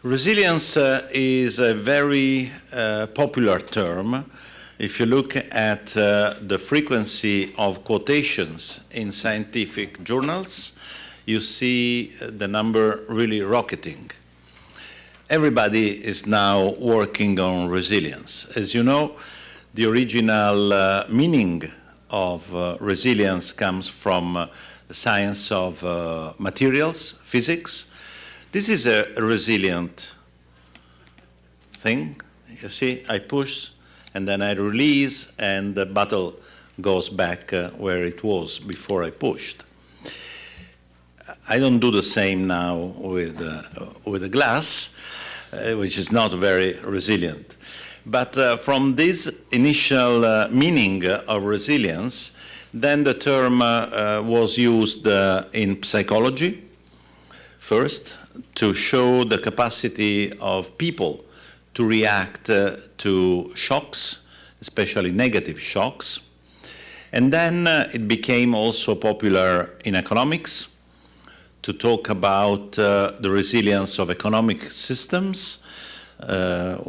Resilience is a very popular term. If you look at the frequency of quotations in scientific journals, you see the number really rocketing. Everybody is now working on resilience. As you know, the original meaning of resilience comes from the science of materials, physics. This is a resilient thing. You see, I push and then I release and the bottle goes back where it was before I pushed. I don't do the same now with a glass, which is not very resilient. But from this initial meaning of resilience, then the term was used in psychology, first, to show the capacity of people to react to shocks, especially negative shocks. And then it became also popular in economics to talk about the resilience of economic systems,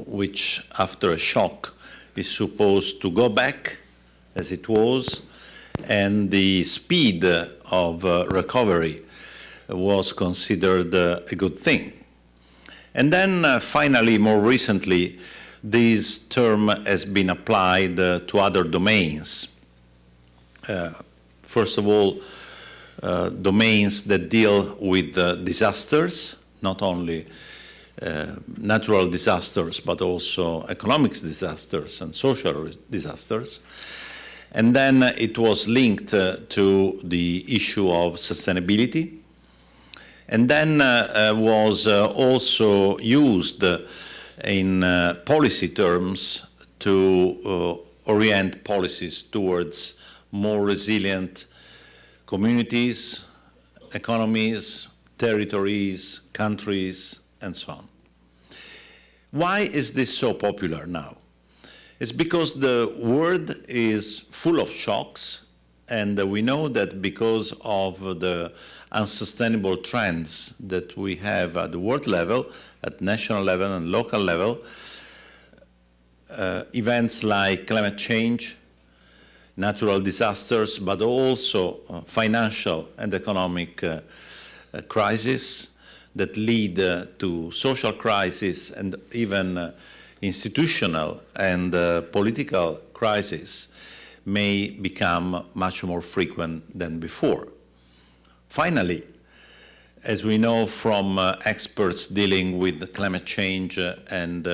which after a shock is supposed to go back as it was, and the speed of recovery was considered a good thing. And then finally, more recently, this term has been applied to other domains. First of all, domains that deal with disasters, not only natural disasters, but also economic disasters and social disasters. And then it was linked to the issue of sustainability. And then was also used in policy terms to orient policies towards more resilient communities, economies, territories, countries, and so on. Why is this so popular now? It's because the world is full of shocks, and we know that because of the unsustainable trends that we have at the world level, at national level and local level, events like climate change, natural disasters, but also financial and economic crisis that lead to social crisis and even institutional and political crisis may become much more frequent than before. Finally, as we know from experts dealing with climate change and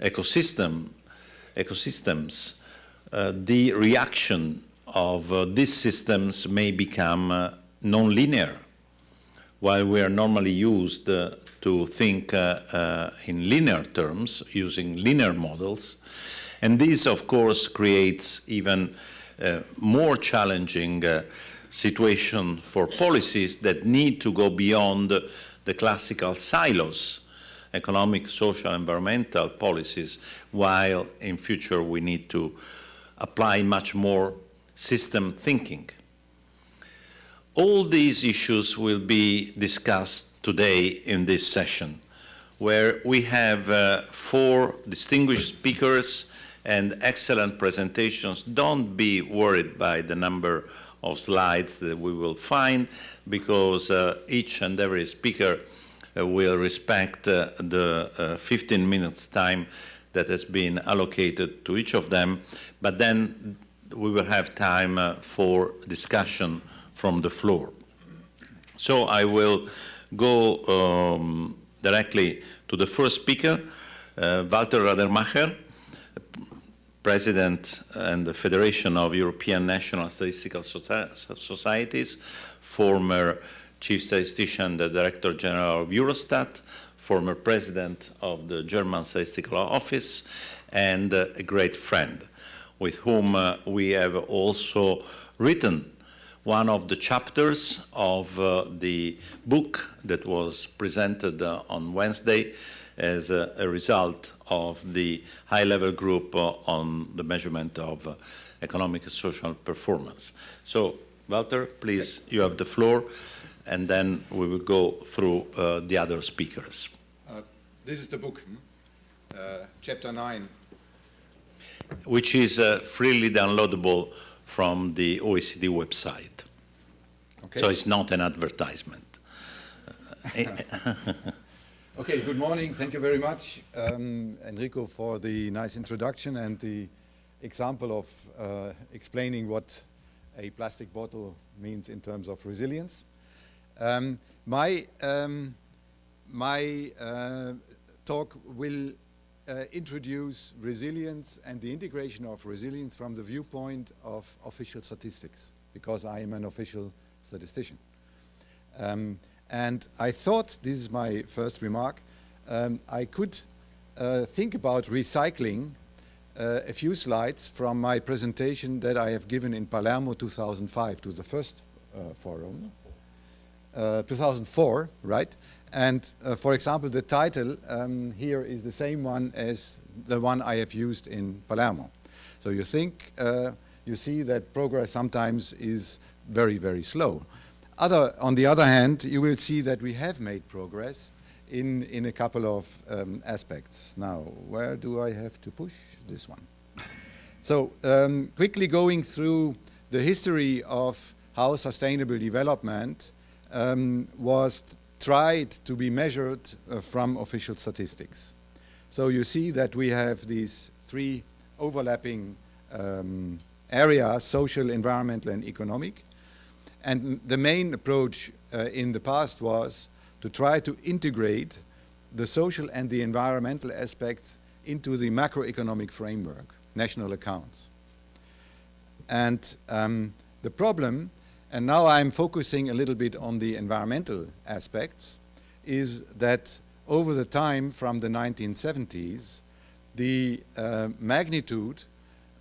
ecosystems, the reaction of these systems may become non-linear. While we are normally used to think in linear terms, using linear models, and this, of course, creates even more challenging situation for policies that need to go beyond the classical silos, economic, social, environmental policies, while in future we need to apply much more system thinking. All these issues will be discussed today in this session, where we have 4 distinguished speakers and excellent presentations. Don't be worried by the number of slides that we will find, because each and every speaker will respect the 15 minutes time that has been allocated to each of them, but then we will have time for discussion from the floor. So I will go directly to the first speaker, Walter Radermacher, President and the Federation of European National Statistical Societies, former Chief Statistician and the Director General of Eurostat, former President of the German Statistical Office, and a great friend with whom we have also written one of the chapters of the book that was presented on Wednesday as a result of the high-level group on the measurement of economic and social performance. So, Walter, please, you have the floor, and then we will go through the other speakers. This is the book, chapter 9. Which is freely downloadable from the OECD website. Okay. So it's not an advertisement. Okay, good morning. Thank you very much, Enrico, for the nice introduction and the example of explaining what a plastic bottle means in terms of resilience. My talk will introduce resilience and the integration of resilience from the viewpoint of official statistics, because I am an official statistician. And I thought, this is my first remark, I could think about recycling a few slides from my presentation that I have given in Palermo 2005 to the first forum. 2004, right? And for example, the title here is the same one as the one I have used in Palermo. So you think, you see that progress sometimes is very, very slow. On the other hand, you will see that we have made progress in a couple of aspects. Now, where do I have to push this one? So quickly going through the history of how sustainable development was tried to be measured from official statistics. So you see that we have these three overlapping areas: social, environmental, and economic. And the main approach in the past was to try to integrate the social and the environmental aspects into the macroeconomic framework, national accounts. And the problem, and now I'm focusing a little bit on the environmental aspects, is that over the time from the 1970s, the magnitude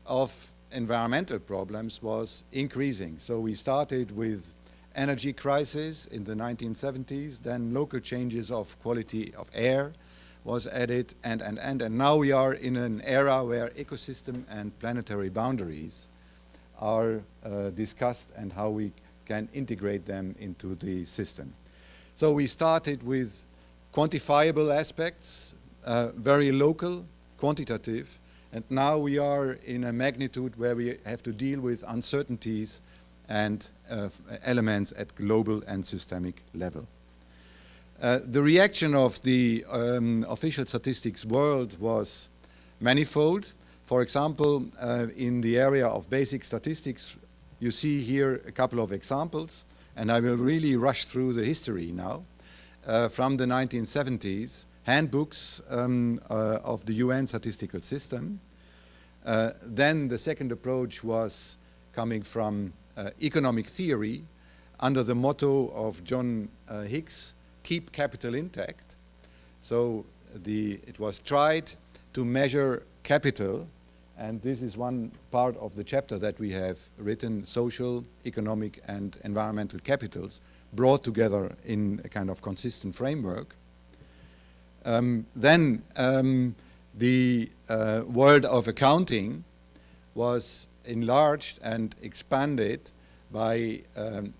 of environmental problems was increasing. So we started with energy crisis in the 1970s, then local changes of quality of air was added, and now we are in an era where ecosystem and planetary boundaries are discussed and how we can integrate them into the system. So we started with quantifiable aspects, very local, quantitative, and now we are in a magnitude where we have to deal with uncertainties and elements at global and systemic level. The reaction of the official statistics world was manifold. For example, in the area of basic statistics, you see here a couple of examples, and I will really rush through the history now. From the 1970s, handbooks of the UN statistical system. Then the second approach was coming from economic theory under the motto of John Hicks, keep capital intact. So it was tried to measure capital, and this is one part of the chapter that we have written, social, economic, and environmental capitals, brought together in a kind of consistent framework. Then the world of accounting was enlarged and expanded by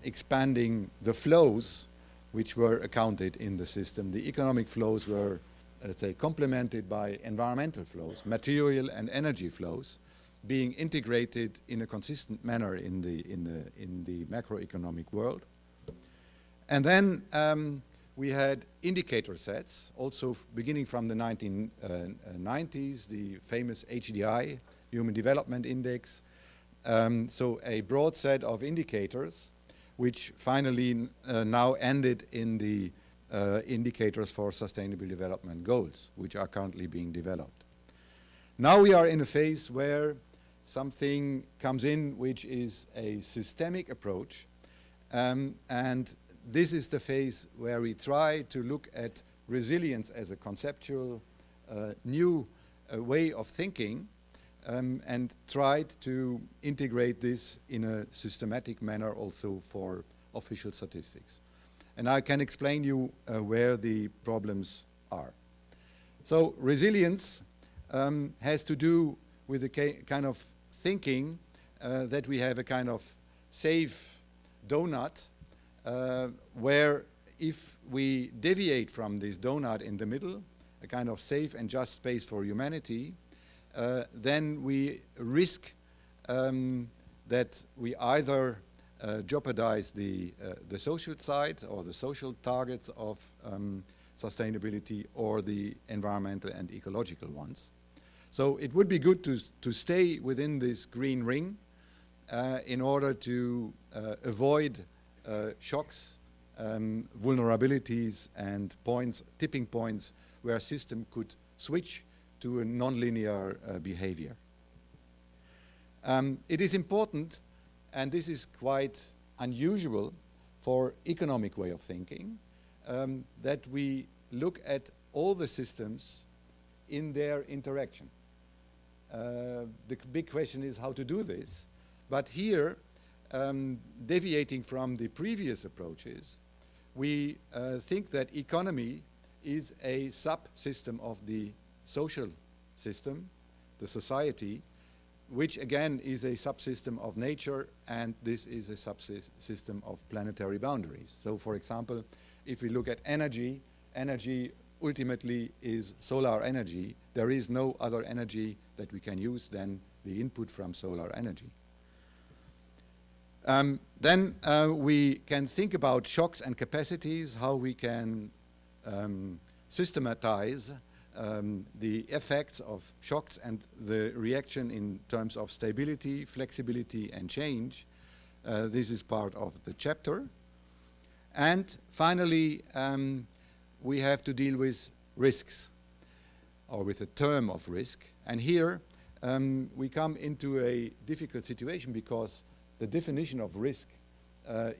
expanding the flows which were accounted in the system. The economic flows were, let's say, complemented by environmental flows, material and energy flows, being integrated in a consistent manner in the macroeconomic world. And then we had indicator sets, also beginning from the 1990s, the famous HDI, Human Development Index. So a broad set of indicators, which finally now ended in the indicators for Sustainable Development Goals, which are currently being developed. Now we are in a phase where something comes in which is a systemic approach, and this is the phase where we try to look at resilience as a conceptual new way of thinking, and tried to integrate this in a systematic manner also for official statistics. And I can explain you where the problems are. So resilience has to do with a kind of thinking that we have a kind of safe donut where if we deviate from this donut in the middle, a kind of safe and just space for humanity, then we risk that we either jeopardize the social side or the social targets of sustainability or the environmental and ecological ones. So it would be good to stay within this green ring in order to avoid shocks, vulnerabilities and tipping points where a system could switch to a nonlinear behavior. It is important, and this is quite unusual for economic way of thinking, that we look at all the systems in their interaction. The big question is how to do this, but here, deviating from the previous approaches, we think that economy is a subsystem of the social system, the society, which again is a subsystem of nature, and this is a subsystem of planetary boundaries. So for example, if we look at energy, energy ultimately is solar energy. There is no other energy that we can use than the input from solar energy. Then we can think about shocks and capacities, how we can systematize the effects of shocks and the reaction in terms of stability, flexibility, and change. This is part of the chapter. And finally, we have to deal with risks, or with a term of risk. And here we come into a difficult situation because the definition of risk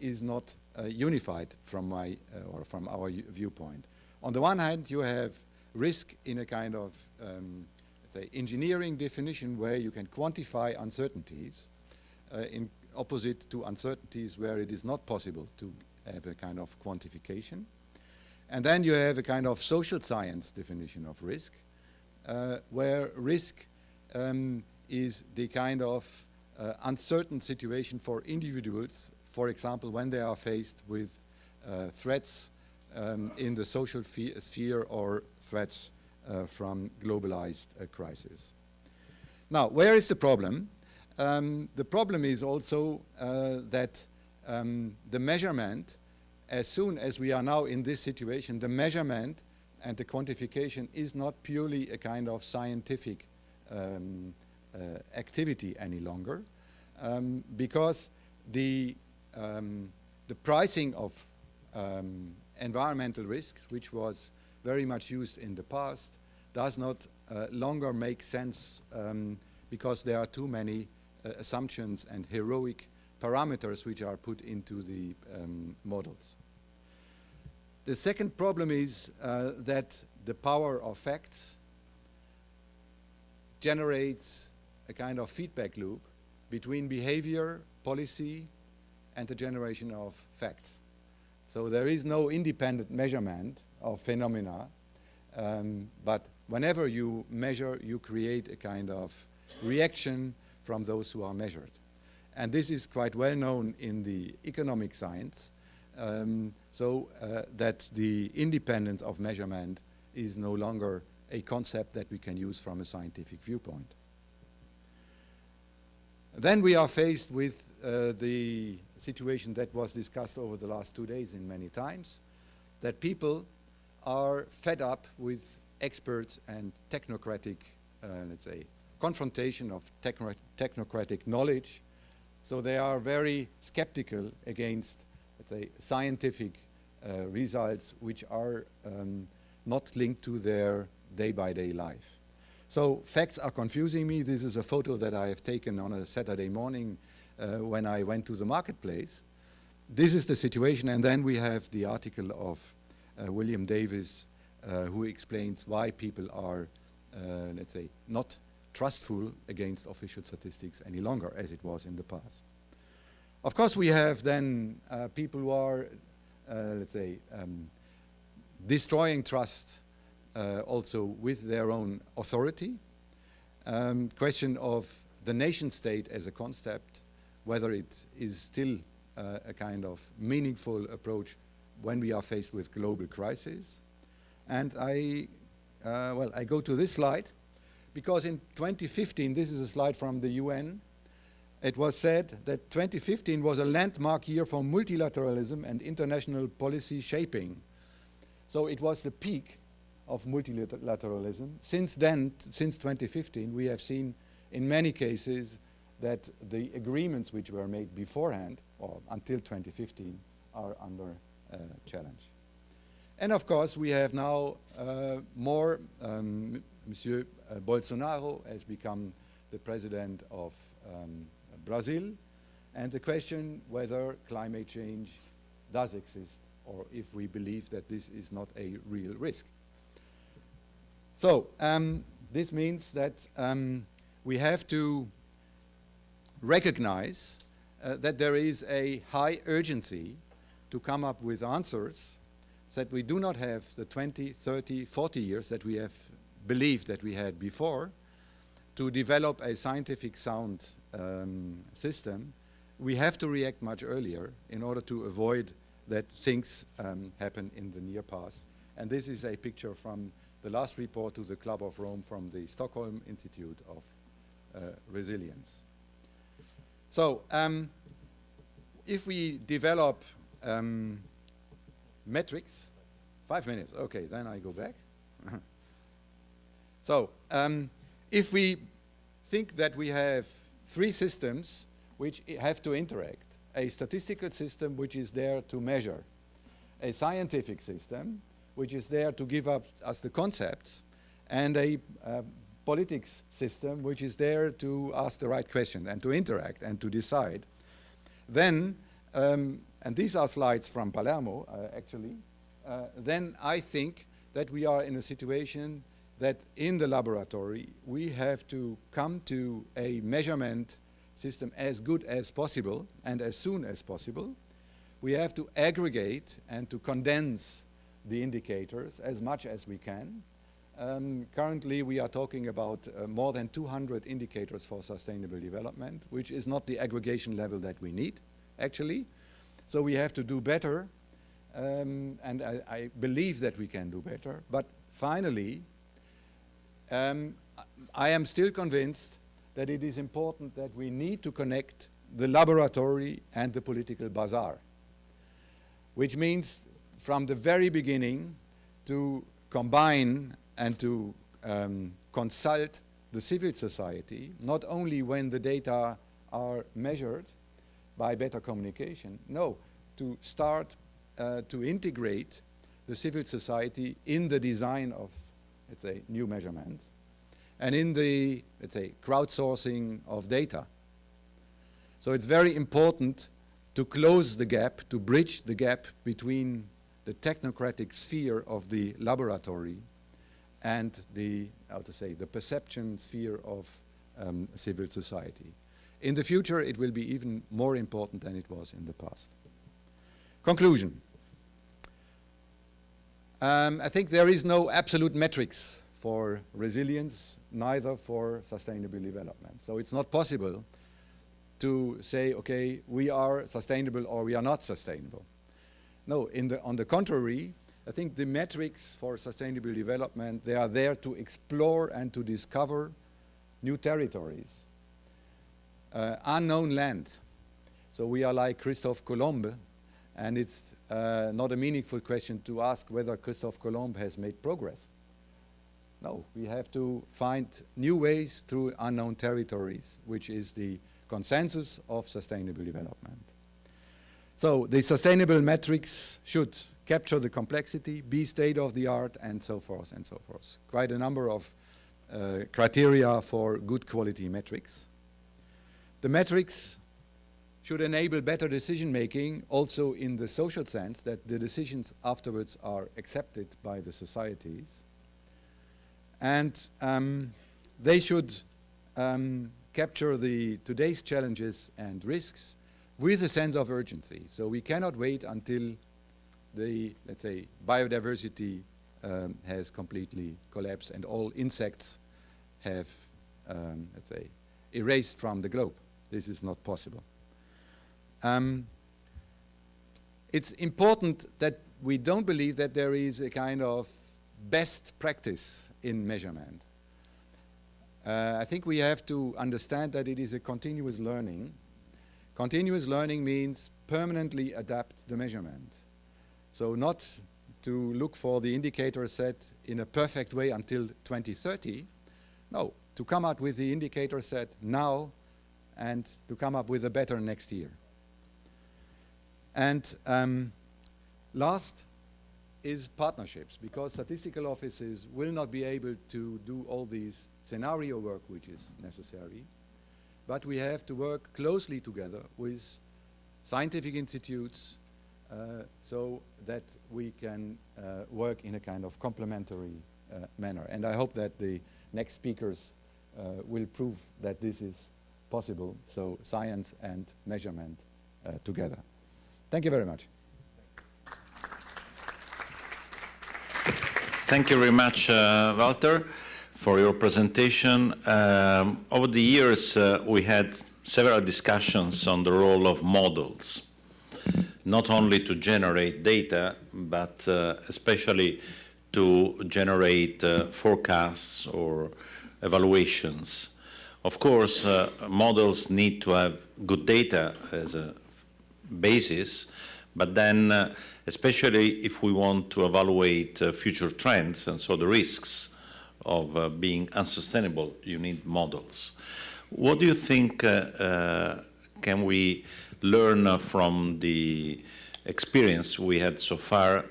is not unified from my or from our viewpoint. On the one hand, you have risk in a kind of, let's say, engineering definition where you can quantify uncertainties, in opposite to uncertainties where it is not possible to have a kind of quantification. And then you have a kind of social science definition of risk, where risk is the kind of uncertain situation for individuals, for example, when they are faced with threats in the social sphere or threats from globalized crisis. Now, where is the problem? The problem is also that the measurement, as soon as we are now in this situation, the measurement and the quantification is not purely a kind of scientific activity any longer, because the pricing of environmental risks, which was very much used in the past, does not longer make sense because there are too many assumptions and heroic parameters which are put into the models. The second problem is that the power of facts generates a kind of feedback loop between behavior, policy, and the generation of facts. So there is no independent measurement of phenomena, but whenever you measure, you create a kind of reaction from those who are measured. And this is quite well known in the economic science, that the independence of measurement is no longer a concept that we can use from a scientific viewpoint. Then we are faced with the situation that was discussed over the last 2 days in many times, that people are fed up with experts and technocratic, let's say, confrontation of technocratic knowledge. So they are very skeptical against, let's say, scientific results which are not linked to their day-by-day life. So facts are confusing me. This is a photo that I have taken on a Saturday morning when I went to the marketplace. This is the situation, and then we have the article of William Davis who explains why people are, let's say, not trustful against official statistics any longer as it was in the past. Of course, we have then people who are, let's say, destroying trust also with their own authority. Question of the nation state as a concept, whether it is still a kind of meaningful approach when we are faced with global crisis. And I well, I go to this slide, because in 2015, this is a slide from the UN, it was said that 2015 was a landmark year for multilateralism and international policy shaping. So it was the peak of multilateralism. Since then, since 2015, we have seen in many cases that the agreements which were made beforehand, or until 2015, are under challenge. And of course, we have now Monsieur Bolsonaro has become the president of Brazil, and the question whether climate change does exist, or if we believe that this is not a real risk. So this means that we have to recognize that there is a high urgency to come up with answers, so that we do not have the 20, 30, 40 years that we have believed that we had before to develop a scientific sound system. We have to react much earlier in order to avoid that things happen in the near past. And this is a picture from the last report to the Club of Rome from the Stockholm Institute of Resilience. So if we develop metrics, 5 minutes, okay, then I go back. So if we think that we have three systems which have to interact, a statistical system which is there to measure, a scientific system which is there to give us the concepts, and a politics system which is there to ask the right question and to interact and to decide, then, and these are slides from Palermo actually, then I think that we are in a situation that in the laboratory we have to come to a measurement system as good as possible and as soon as possible. We have to aggregate and to condense the indicators as much as we can. Currently we are talking about more than 200 indicators for sustainable development, which is not the aggregation level that we need actually. So we have to do better, and I believe that we can do better. But finally, I am still convinced that it is important that we need to connect the laboratory and the political bazaar, which means from the very beginning to combine and to consult the civil society, not only when the data are measured by better communication, no, to start to integrate the civil society in the design of, let's say, new measurements, and in the, let's say, crowdsourcing of data. So it's very important to close the gap, to bridge the gap between the technocratic sphere of the laboratory and the, how to say, the perception sphere of civil society. In the future, it will be even more important than it was in the past. Conclusion. I think there is no absolute metrics for resilience, neither for sustainable development. So it's not possible to say, okay, we are sustainable or we are not sustainable. No, on the contrary, I think the metrics for sustainable development, they are there to explore and to discover new territories, unknown land. So we are like Christophe Colomb, and it's not a meaningful question to ask whether Christophe Colomb has made progress. No, we have to find new ways through unknown territories, which is the consensus of sustainable development. So the sustainable metrics should capture the complexity, be state-of-the-art, and so forth and so forth. Quite a number of criteria for good quality metrics. The metrics should enable better decision-making, also in the social sense that the decisions afterwards are accepted by the societies. And they should capture today's challenges and risks with a sense of urgency. So we cannot wait until the, let's say, biodiversity has completely collapsed and all insects have, let's say, erased from the globe. This is not possible. It's important that we don't believe that there is a kind of best practice in measurement. I think we have to understand that it is a continuous learning. Continuous learning means permanently adapt the measurement. So not to look for the indicator set in a perfect way until 2030. No, to come up with the indicator set now and to come up with a better next year. And last is partnerships, because statistical offices will not be able to do all these scenario work which is necessary, but we have to work closely together with scientific institutes so that we can work in a kind of complementary manner. And I hope that the next speakers will prove that this is possible, so science and measurement together. Thank you very much. Thank you very much, Walter, for your presentation. Over the years, we had several discussions on the role of models, not only to generate data, but especially to generate forecasts or evaluations. Of course, models need to have good data as a basis, but then especially if we want to evaluate future trends and so the risks of being unsustainable, you need models. What do you think can we learn from the experience we had so far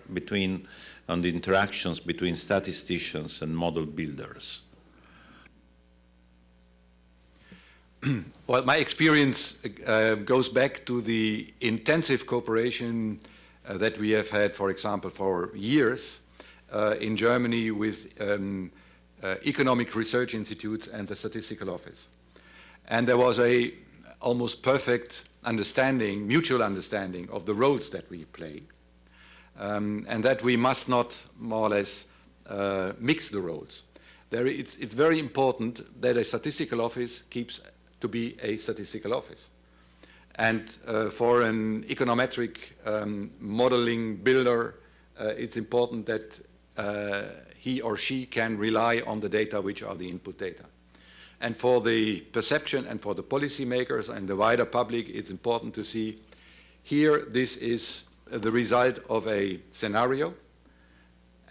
on the interactions between statisticians and model builders? Well, my experience goes back to the intensive cooperation that we have had, for example, for years in Germany with economic research institutes and the statistical office. And there was a almost perfect understanding, mutual understanding of the roles that we play, and that we must not more or less mix the roles. It's very important that a statistical office keeps to be a statistical office. And for an econometric modeling builder, it's important that he or she can rely on the data which are the input data. And for the perception and for the policymakers and the wider public, it's important to see here this is the result of a scenario,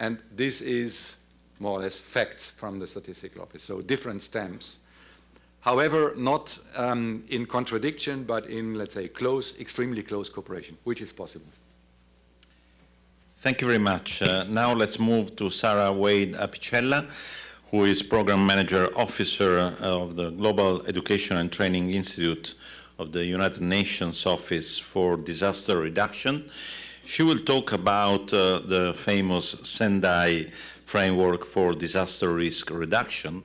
and this is more or less facts from the statistical office, so different stamps. However, not in contradiction, but in, let's say, close, extremely close cooperation, which is possible. Thank you very much. Now let's move to Sarah Wade Apicella, who is Program Manager Officer of the Global Education and Training Institute of the United Nations Office for Disaster Reduction. She will talk about the famous Sendai framework for disaster risk reduction.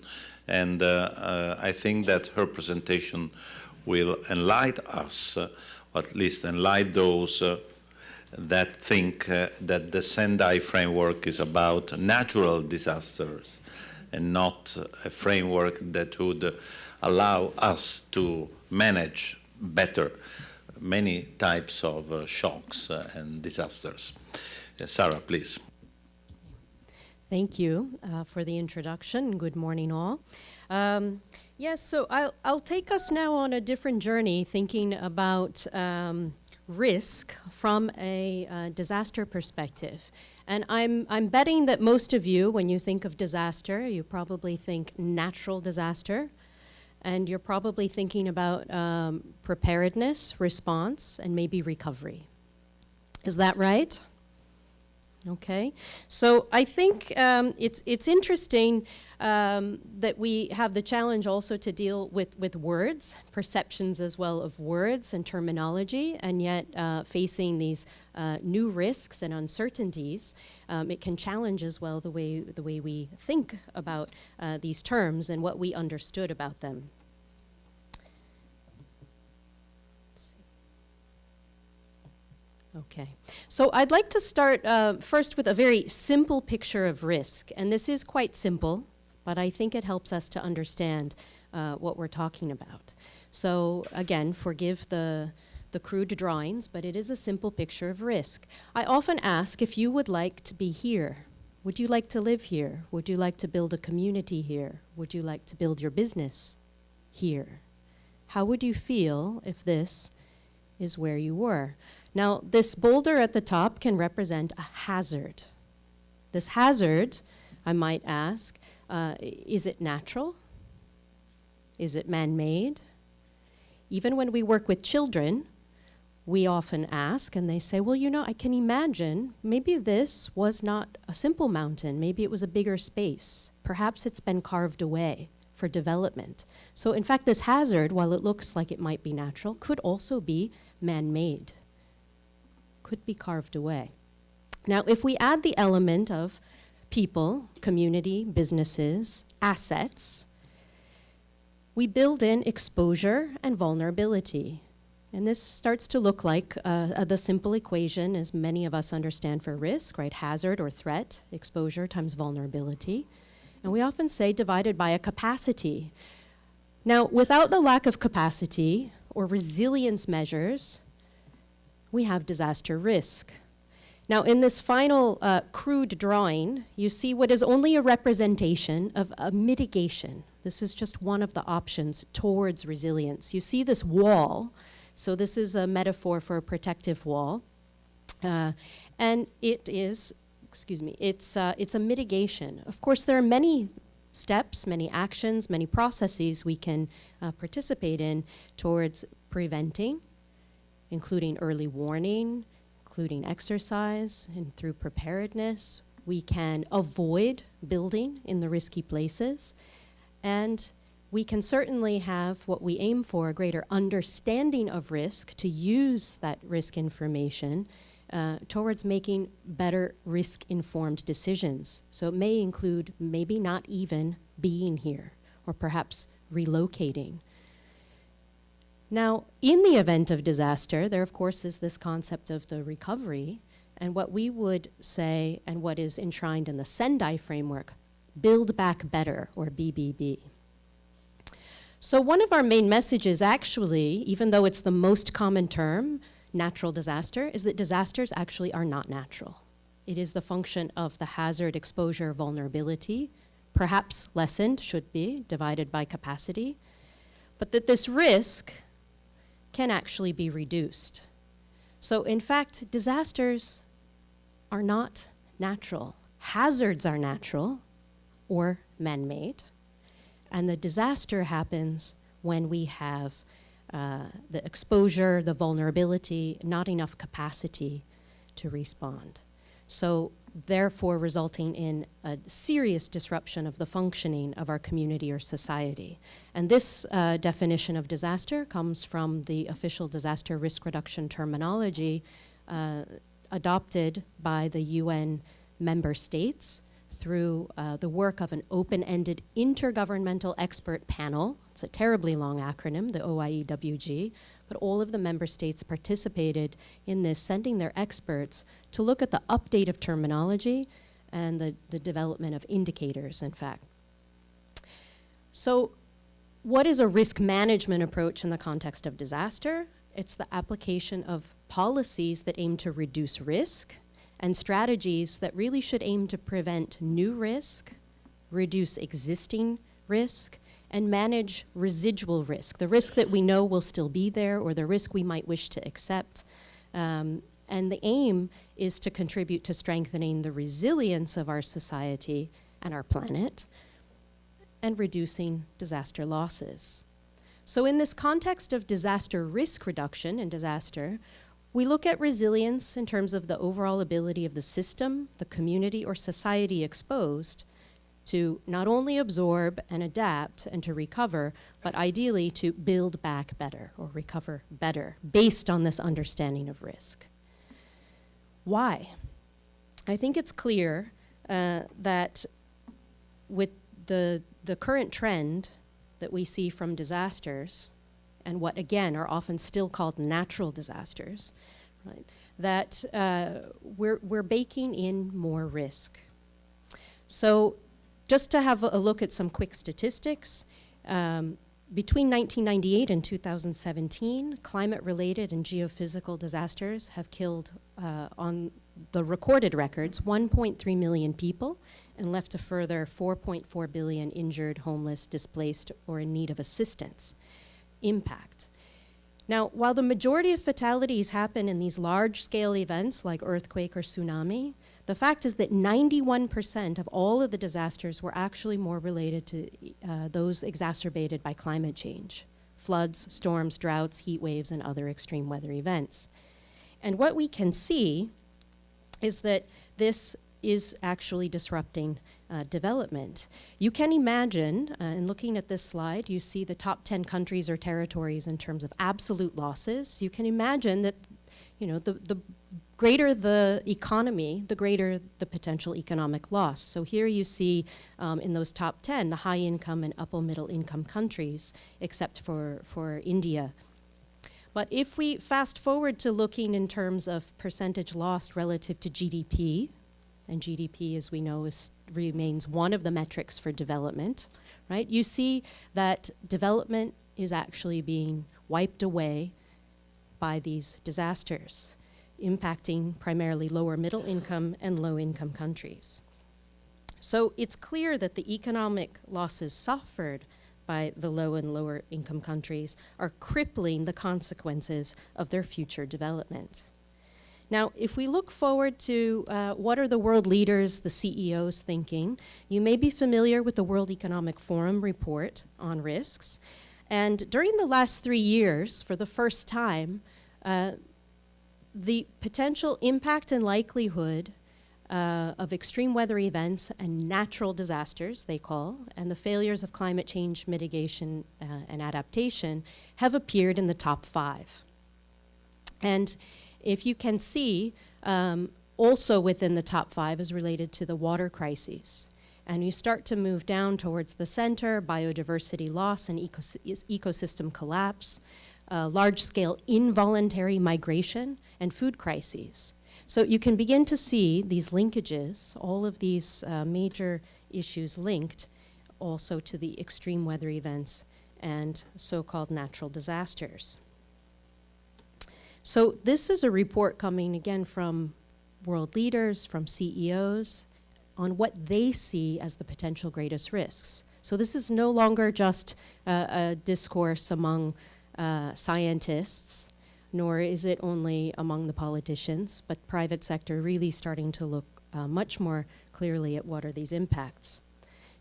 And I think that her presentation will enlighten us, or at least enlighten those that think that the Sendai framework is about natural disasters and not a framework that would allow us to manage better many types of shocks and disasters. Sarah, please. Thank you for the introduction. Good morning, all. Yes, so I'll take us now on a different journey, thinking about risk from a disaster perspective. And I'm betting that most of you, when you think of disaster, you probably think natural disaster, and you're probably thinking about preparedness, response, and maybe recovery. Is that right? Okay, so I think it's interesting that we have the challenge also to deal with words, perceptions as well of words and terminology, and yet facing these new risks and uncertainties, it can challenge as well the way we think about these terms and what we understood about them. Okay, so I'd like to start first with a very simple picture of risk, and this is quite simple, but I think it helps us to understand what we're talking about. So again, forgive the crude drawings, but it is a simple picture of risk. I often ask if you would like to be here. Would you like to live here? Would you like to build a community here? Would you like to build your business here? How would you feel if this is where you were? Now, this boulder at the top can represent a hazard. This hazard, I might ask, is it natural? Is it man-made? Even when we work with children, we often ask, and they say, well, you know, I can imagine maybe this was not a simple mountain. Maybe it was a bigger space. Perhaps it's been carved away for development. So in fact, this hazard, while it looks like it might be natural, could also be man-made, could be carved away. Now, if we add the element of people, community, businesses, assets, we build in exposure and vulnerability. And this starts to look like the simple equation, as many of us understand for risk, right? Hazard or threat, exposure times vulnerability. And we often say divided by a capacity. Now, without the lack of capacity or resilience measures, we have disaster risk. Now, in this final crude drawing, you see what is only a representation of a mitigation. This is just one of the options towards resilience. You see this wall. So this is a metaphor for a protective wall. And it is, it's a mitigation. Of course, there are many steps, many actions, many processes we can participate in towards preventing, including early warning, including exercise, and through preparedness. We can avoid building in the risky places, and we can certainly have what we aim for, a greater understanding of risk, to use that risk information towards making better risk-informed decisions. So it may include maybe not even being here, or perhaps relocating. Now, in the event of disaster, there of course is this concept of the recovery, and what we would say, and what is enshrined in the Sendai framework, Build Back Better, or BBB. So one of our main messages actually, even though it's the most common term, natural disaster, is that disasters actually are not natural. It is the function of the hazard, exposure, vulnerability, perhaps lessened, should be, divided by capacity, but that this risk can actually be reduced. So in fact, disasters are not natural. Hazards are natural or man-made. And the disaster happens when we have the exposure, the vulnerability, not enough capacity to respond. So therefore resulting in a serious disruption of the functioning of our community or society. And this definition of disaster comes from the official disaster risk reduction terminology adopted by the UN member states through the work of an open-ended intergovernmental expert panel. It's a terribly long acronym, the OIEWG, but all of the member states participated in this, sending their experts to look at the update of terminology and the development of indicators, in fact. So what is a risk management approach in the context of disaster? It's the application of policies that aim to reduce risk, and strategies that really should aim to prevent new risk, reduce existing risk, and manage residual risk, the risk that we know will still be there or the risk we might wish to accept. And the aim is to contribute to strengthening the resilience of our society and our planet and reducing disaster losses. So in this context of disaster risk reduction and disaster, we look at resilience in terms of the overall ability of the system, the community, or society exposed to not only absorb and adapt and to recover, but ideally to build back better or recover better based on this understanding of risk. Why? I think it's clear that with the current trend that we see from disasters, and what again are often still called natural disasters, right? That we're baking in more risk. So just to have a look at some quick statistics, between 1998 and 2017, climate-related and geophysical disasters have killed on the recorded records, 1.3 million people, and left a further 4.4 billion injured, homeless, displaced, or in need of assistance. Impact. Now, while the majority of fatalities happen in these large-scale events like earthquake or tsunami, the fact is that 91% of all of the disasters were actually more related to those exacerbated by climate change: floods, storms, droughts, heat waves, and other extreme weather events. And what we can see is that this is actually disrupting development. You can imagine, in looking at this slide, you see the top 10 countries or territories in terms of absolute losses. You can imagine that, the greater the economy, the greater the potential economic loss. So here you see in those top 10, the high income and upper middle income countries, except for India. But if we fast forward to looking in terms of percentage lost relative to GDP, and GDP, as we know, remains one of the metrics for development, right? You see that development is actually being wiped away by these disasters, impacting primarily lower middle income and low income countries. So it's clear that the economic losses suffered by the low and lower income countries are crippling the consequences of their future development. Now, if we look forward to what are the world leaders, the CEOs thinking, you may be familiar with the World Economic Forum report on risks. And during the last 3 years, for the first time, the potential impact and likelihood of extreme weather events and natural disasters, they call, and the failures of climate change mitigation and adaptation have appeared in the top 5. And if you can see, also within the top 5 is related to the water crises. And you start to move down towards the center: biodiversity loss and ecosystem collapse, large-scale involuntary migration, and food crises. So you can begin to see these linkages, all of these major issues linked also to the extreme weather events and so-called natural disasters. So this is a report coming again from world leaders, from CEOs, on what they see as the potential greatest risks. So this is no longer just a discourse among scientists, nor is it only among the politicians, but private sector really starting to look much more clearly at what are these impacts.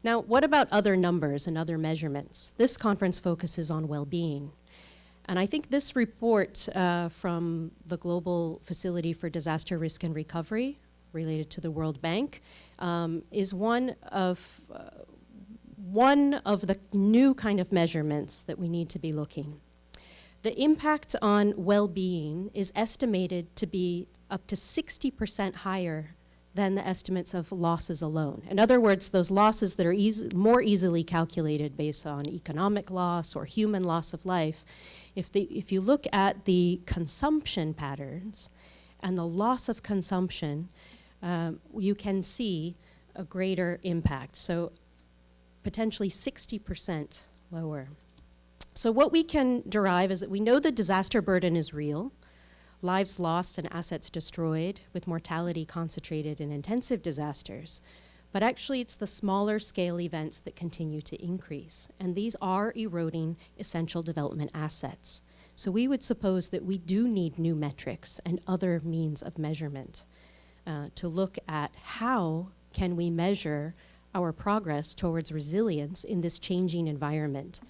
Now, what about other numbers and other measurements? This conference focuses on well-being. And I think this report from the Global Facility for Disaster Risk and Recovery, related to the World Bank, is one of the new kind of measurements that we need to be looking. The impact on well-being is estimated to be up to 60% higher than the estimates of losses alone. In other words, those losses that are more easily calculated based on economic loss or human loss of life. If you look at the consumption patterns and the loss of consumption, you can see a greater impact. So potentially 60% lower. So what we can derive is that we know the disaster burden is real, lives lost and assets destroyed, with mortality concentrated in intensive disasters. But actually it's the smaller scale events that continue to increase, and these are eroding essential development assets. So we would suppose that we do need new metrics and other means of measurement to look at how can we measure our progress towards resilience in this changing environment.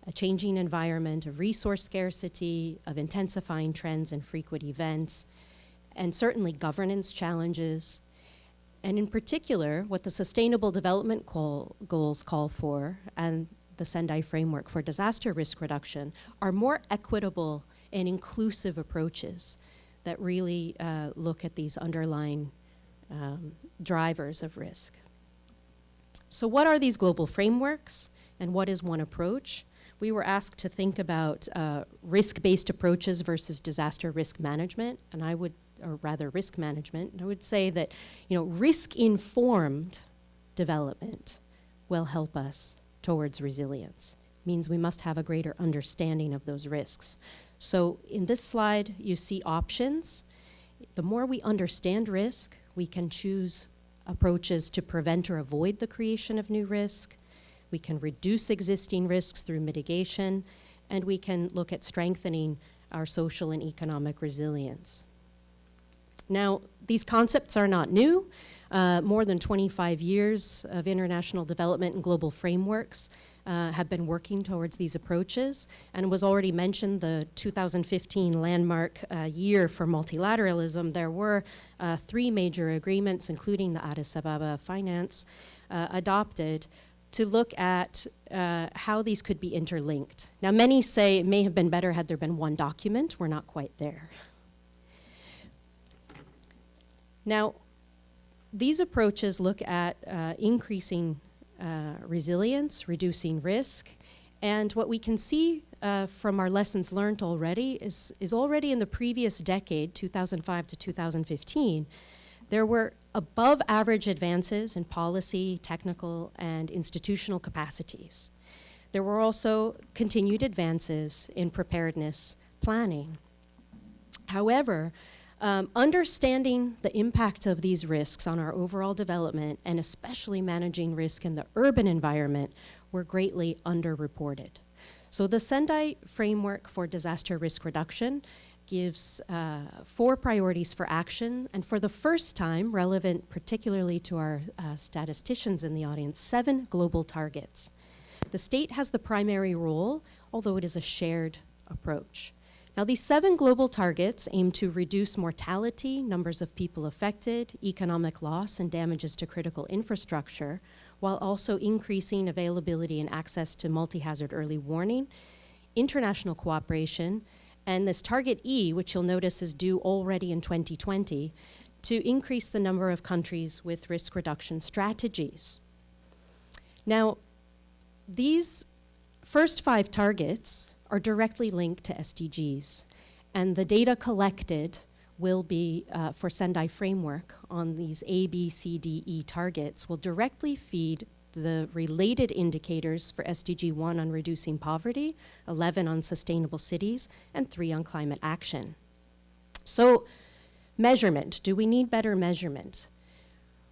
A changing environment of resource scarcity, of intensifying trends and frequent events, and certainly governance challenges. And in particular, what the Sustainable Development Goals call for, and the Sendai Framework for Disaster Risk Reduction, are more equitable and inclusive approaches that really look at these underlying drivers of risk. So what are these global frameworks, and what is one approach? We were asked to think about risk-based approaches versus disaster risk management, and or rather risk management. And I would say that, risk-informed development will help us towards resilience. It means we must have a greater understanding of those risks. So in this slide, you see options. The more we understand risk, we can choose approaches to prevent or avoid the creation of new risk. We can reduce existing risks through mitigation, and we can look at strengthening our social and economic resilience. Now, these concepts are not new. More than 25 years of international development and global frameworks have been working towards these approaches, and was already mentioned the 2015 landmark year for multilateralism. There were 3 major agreements, including the Addis Ababa Finance, adopted to look at how these could be interlinked. Now, many say it may have been better had there been one document. We're not quite there. Now, these approaches look at increasing resilience, reducing risk, and what we can see from our lessons learned already is already in the previous decade, 2005 to 2015, there were above average advances in policy, technical, and institutional capacities. There were also continued advances in preparedness planning. However, understanding the impact of these risks on our overall development, and especially managing risk in the urban environment, were greatly underreported. So the Sendai Framework for Disaster Risk Reduction gives 4 priorities for action, and for the first time, relevant particularly to our statisticians in the audience, 7 global targets. The state has the primary role, although it is a shared approach. Now, these 7 global targets aim to reduce mortality, numbers of people affected, economic loss, and damages to critical infrastructure, while also increasing availability and access to multi-hazard early warning, international cooperation, and this target E, which you'll notice is due already in 2020, to increase the number of countries with risk reduction strategies. Now, these first 5 targets are directly linked to SDGs, and the data collected will be for Sendai Framework on these A, B, C, D, E targets will directly feed the related indicators for SDG 1 on reducing poverty, 11 on sustainable cities, and 3 on climate action. So, measurement. Do we need better measurement?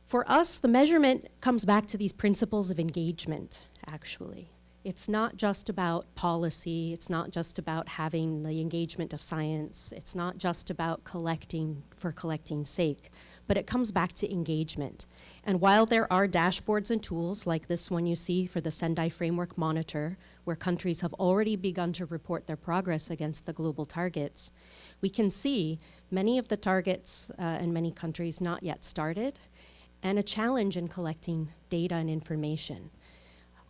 For us, the measurement comes back to these principles of engagement, actually. It's not just about policy, it's not just about having the engagement of science, it's not just about collecting for collecting's sake, but it comes back to engagement. And while there are dashboards and tools like this one you see for the Sendai Framework Monitor, where countries have already begun to report their progress against the global targets, we can see many of the targets in many countries not yet started, and a challenge in collecting data and information.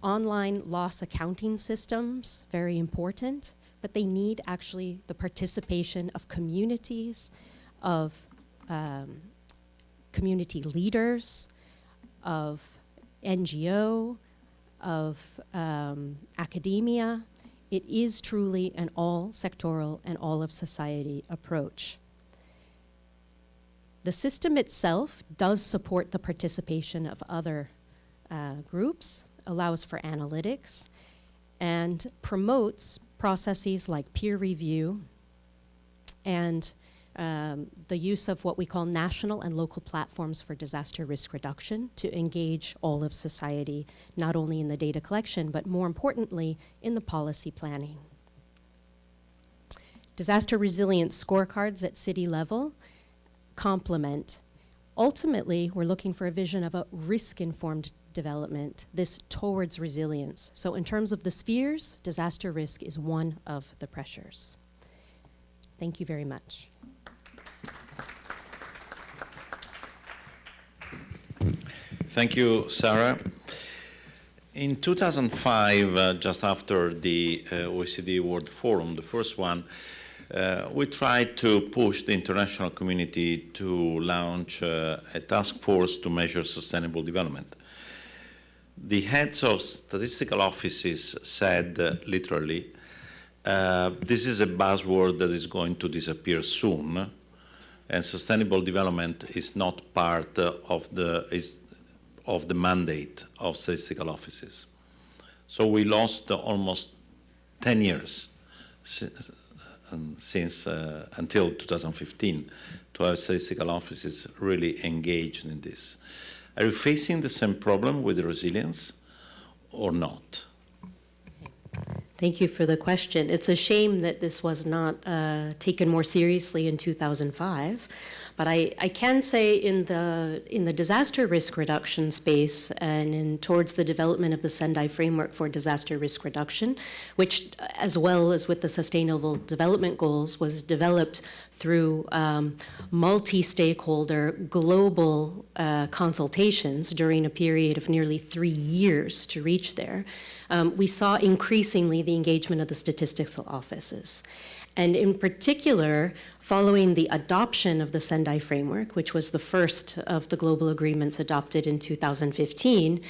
Online loss accounting systems, very important, but they need actually the participation of communities, of community leaders, of NGO, of academia. It is truly an all sectoral and all of society approach. The system itself does support the participation of other groups, allows for analytics, and promotes processes like peer review and the use of what we call national and local platforms for disaster risk reduction to engage all of society, not only in the data collection, but more importantly, in the policy planning. Disaster resilience scorecards at city level complement. Ultimately, we're looking for a vision of a risk-informed development, this towards resilience. So in terms of the spheres, disaster risk is one of the pressures. Thank you very much. Thank you, Sarah. In 2005, just after the OECD World Forum, the first one, we tried to push the international community to launch a task force to measure sustainable development. The heads of statistical offices said, literally, this is a buzzword that is going to disappear soon, and sustainable development is not part of the mandate of statistical offices. So we lost almost 10 years since until 2015 to have statistical offices really engaged in this. Are you facing the same problem with resilience or not? Thank you for the question. It's a shame that this was not taken more seriously in 2005. But I can say in the disaster risk reduction space and towards the development of the Sendai framework for disaster risk reduction, which as well as with the Sustainable Development Goals was developed through multi-stakeholder global consultations during a period of nearly 3 years to reach there, we saw increasingly the engagement of the statistical offices. And in particular, following the adoption of the Sendai framework, which was the first of the global agreements adopted in 2015,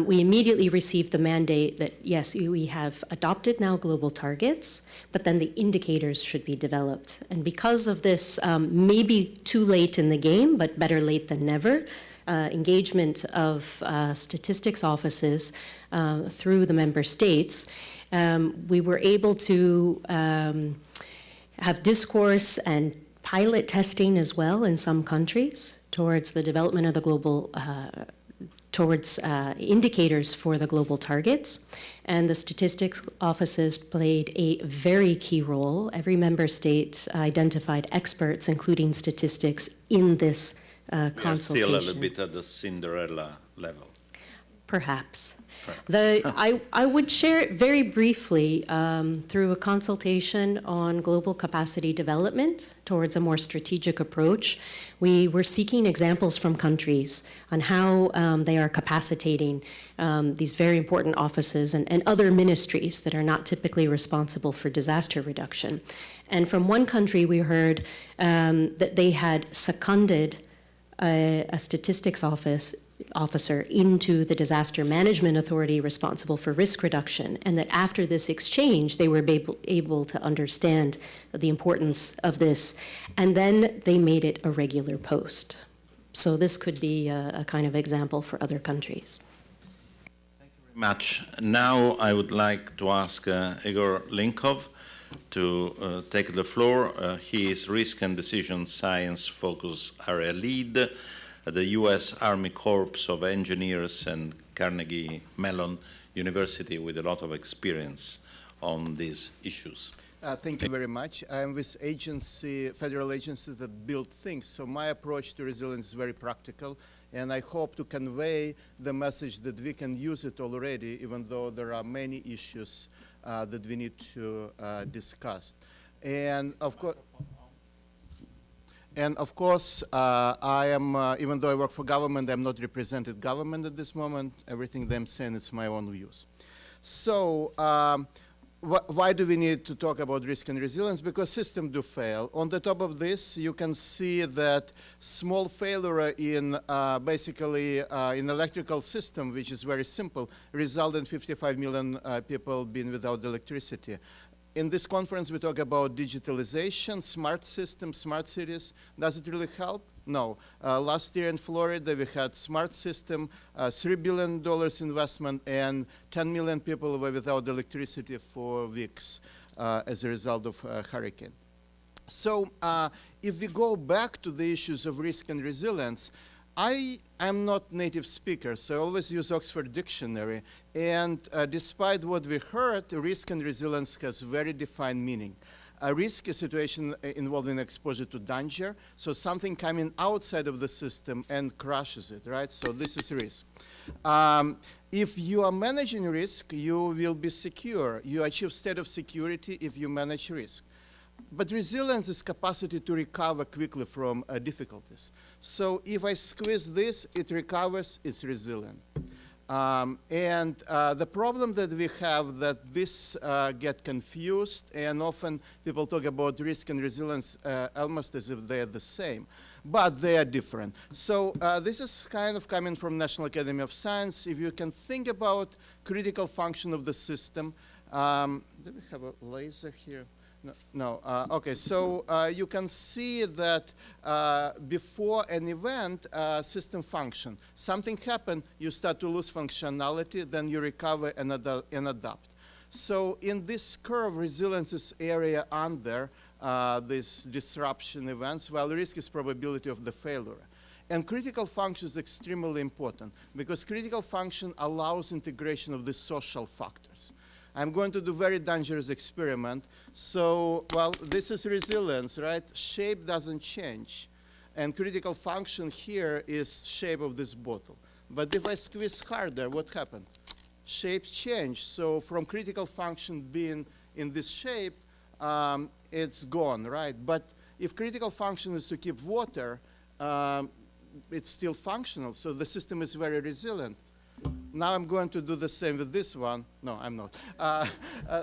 we immediately received the mandate that, yes, we have adopted now global targets, but then the indicators should be developed. And because of this, maybe too late in the game, but better late than never, engagement of statistics offices through the member states, we were able to have discourse and pilot testing as well in some countries towards the development of the global, towards indicators for the global targets. And the statistics offices played a very key role. Every member state identified experts, including statistics, in this consultation. We are still a little bit at the Cinderella level. Perhaps. I would share very briefly through a consultation on global capacity development towards a more strategic approach. We were seeking examples from countries on how they are capacitating these very important offices and other ministries that are not typically responsible for disaster reduction. And from one country, we heard that they had seconded a statistics officer into the disaster management authority responsible for risk reduction, and that after this exchange they were able to understand the importance of this, and then they made it a regular post. So this could be a kind of example for other countries. Thank you very much. Now I would like to ask Igor Linkov to take the floor. He is Risk and Decision Science Focus Area Lead at the U.S. Army Corps of Engineers and Carnegie Mellon University with a lot of experience on these issues. Thank you very much. I'm with federal agencies that build things. So my approach to resilience is very practical, and I hope to convey the message that we can use it already, even though there are many issues that we need to discuss. And of course, I am, even though I work for government, I'm not representing government at this moment. Everything that I'm saying is my own views. So why do we need to talk about risk and resilience? Because systems do fail. On the top of this, you can see that small failure in basically in electrical system, which is very simple, result in 55 million people being without electricity. In this conference, we talk about digitalization, smart systems, smart cities. Does it really help? No. Last year in Florida, we had smart system, $3 billion investment, and 10 million people were without electricity for weeks as a result of hurricane. So if we go back to the issues of risk and resilience, I am not native speaker, so I always use Oxford Dictionary. And despite what we heard, risk and resilience has very defined meaning. A risk is a situation involving exposure to danger, so something coming outside of the system and crushes it, right? So this is risk. If you are managing risk, you will be secure. You achieve state of security if you manage risk. But resilience is capacity to recover quickly from difficulties. So if I squeeze this, it recovers, it's resilient. The problem that we have that this get confused, and often people talk about risk and resilience almost as if they're the same, but they are different. So this is kind of coming from National Academy of Science. If you can think about critical function of the system, do we have a laser here? No. Okay, so you can see that before an event, system function. Something happened, you start to lose functionality, then you recover and adapt. So in this curve, resilience is area under this disruption events, while risk is probability of the failure. And critical function is extremely important because critical function allows integration of the social factors. I'm going to do very dangerous experiment. So, well, this is resilience, right? Shape doesn't change. And critical function here is shape of this bottle. But if I squeeze harder, what happened? Shapes change. So from critical function being in this shape, it's gone, right? But if critical function is to keep water, it's still functional, so the system is very resilient. Now I'm going to do the same with this one. No, I'm not.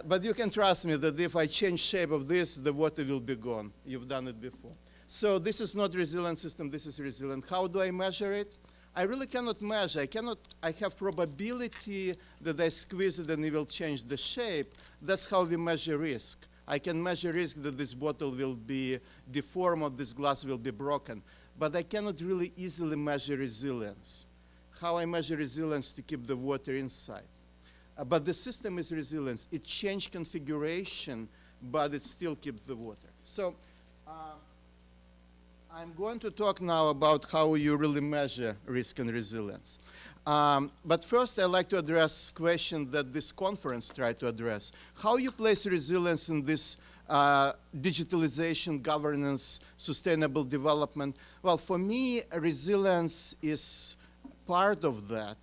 But you can trust me that if I change shape of this, the water will be gone. You've done it before. So this is not resilient system, this is resilient. How do I measure it? I really cannot measure. I have probability that I squeeze it and it will change the shape. That's how we measure risk. I can measure risk that this bottle will be deformed or this glass will be broken. But I cannot really easily measure resilience. How I measure resilience to keep the water inside. But the system is resilience. It changed configuration, but it still keeps the water. So I'm going to talk now about how you really measure risk and resilience. But first, I'd like to address a question that this conference tried to address. How you place resilience in this digitalization, governance, sustainable development? Well, for me, resilience is part of that.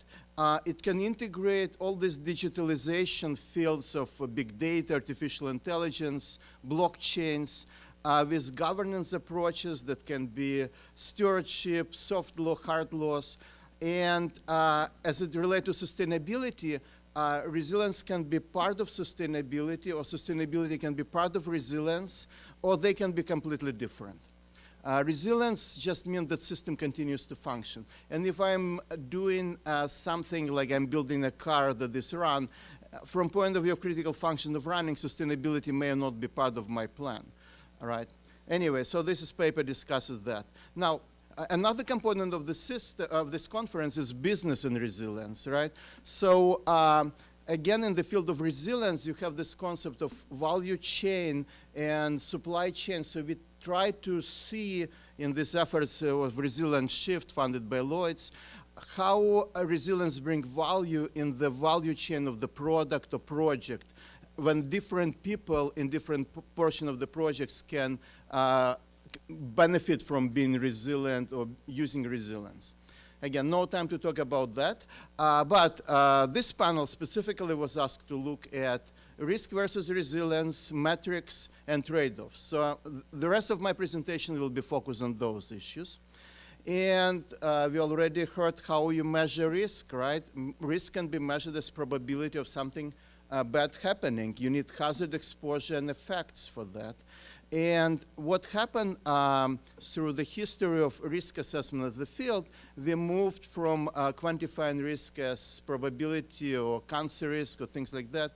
It can integrate all these digitalization fields of big data, artificial intelligence, blockchains, with governance approaches that can be stewardship, soft law, hard laws. And as it relates to sustainability, resilience can be part of sustainability, or sustainability can be part of resilience, or they can be completely different. Resilience just means that system continues to function. And if I'm doing something like I'm building a car that is run, from point of view of critical function of running, sustainability may not be part of my plan. All right. Anyway, so this paper discusses that. Now, another component of the system of this conference is business and resilience, right? So again, in the field of resilience, you have this concept of value chain and supply chain. So we try to see in these efforts of Resilience Shift funded by Lloyd's, how resilience brings value in the value chain of the product or project, when different people in different portion of the projects can benefit from being resilient or using resilience. Again, no time to talk about that, but this panel specifically was asked to look at risk versus resilience, metrics, and trade-offs. So the rest of my presentation will be focused on those issues. And we already heard how you measure risk, right? Risk can be measured as probability of something bad happening. You need hazard exposure and effects for that. And what happened through the history of risk assessment of the field, we moved from quantifying risk as probability or cancer risk or things like that,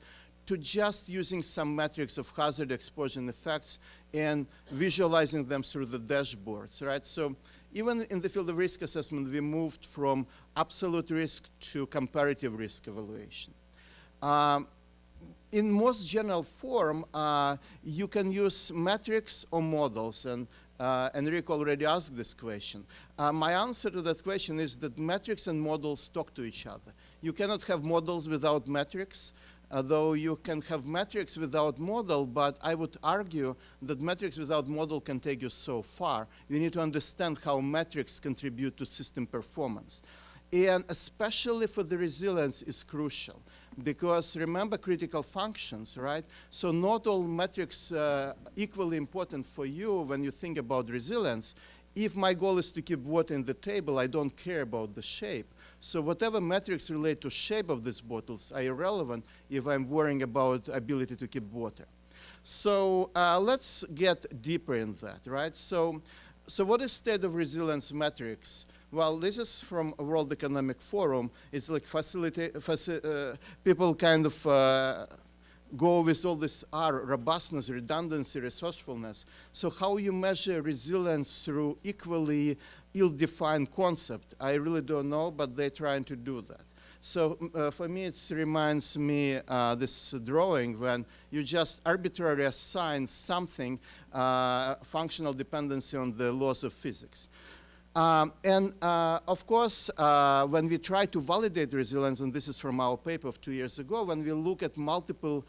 to just using some metrics of hazard exposure and effects and visualizing them through the dashboards, right? So even in the field of risk assessment, we moved from absolute risk to comparative risk evaluation. In most general form, you can use metrics or models, and Enrico already asked this question. My answer to that question is that metrics and models talk to each other. You cannot have models without metrics, though you can have metrics without model, but I would argue that metrics without model can take you so far. You need to understand how metrics contribute to system performance. And especially for the resilience is crucial, because remember critical functions, right? So not all metrics equally important for you when you think about resilience. If my goal is to keep water in the table, I don't care about the shape. So whatever metrics relate to shape of these bottles are irrelevant if I'm worrying about ability to keep water. So let's get deeper in that, right? So what is state of resilience metrics? Well, this is from World Economic Forum. It's like people kind of go with all this R, robustness, redundancy, resourcefulness. So how you measure resilience through equally ill-defined concept, I really don't know, but they're trying to do that. So for me, it reminds me this drawing when you just arbitrarily assign something functional dependency on the laws of physics. Of course, when we try to validate resilience, and this is from our paper of 2 years ago, when we look at multiple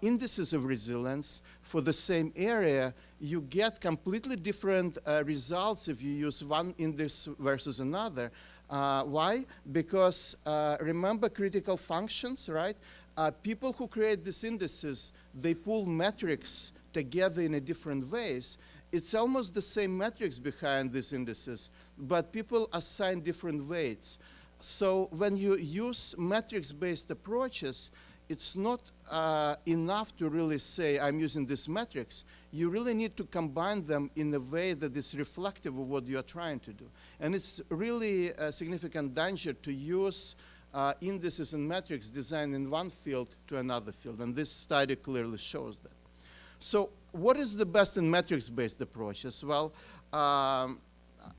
indices of resilience for the same area, you get completely different results if you use one index versus another. Why? Because remember critical functions, right? People who create these indices, they pull metrics together in a different ways. It's almost the same metrics behind these indices, but people assign different weights. So when you use metrics-based approaches, it's not enough to really say, I'm using these metrics. You really need to combine them in a way that is reflective of what you are trying to do. And it's really a significant danger to use indices and metrics designed in one field to another field, and this study clearly shows that. So what is the best in metrics-based approaches? Well,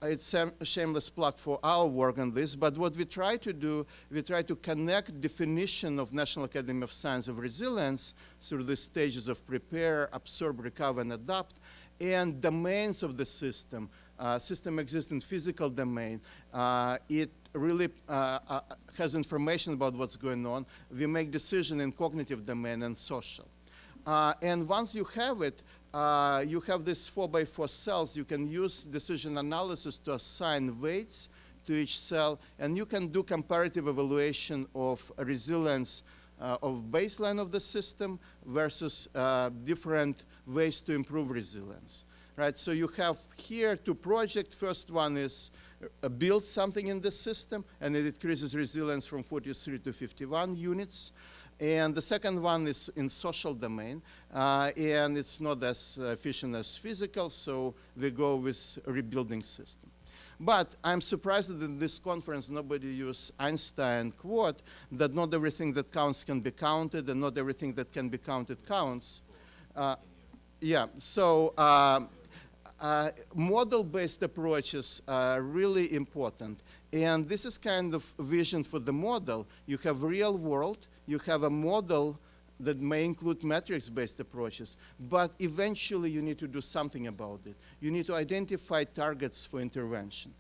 it's a shameless plug for our work on this, but what we try to do, we try to connect definition of National Academy of Science of resilience through the stages of prepare, absorb, recover, and adapt, and domains of the system. System exists in physical domain. It really has information about what's going on. We make decision in cognitive domain and social. And once you have it, you have these 4x4 cells. You can use decision analysis to assign weights to each cell, and you can do comparative evaluation of resilience of baseline of the system versus different ways to improve resilience. Right, so you have here two projects. First one is build something in the system, and it increases resilience from 43 to 51 units. And the second one is in social domain, and it's not as efficient as physical, so we go with a rebuilding system. But I'm surprised that in this conference nobody used Einstein quote that not everything that counts can be counted, and not everything that can be counted counts. Yeah, so model-based approaches are really important. And this is kind of vision for the model. You have real world, you have a model that may include metrics-based approaches, but eventually you need to do something about it. You need to identify targets for intervention.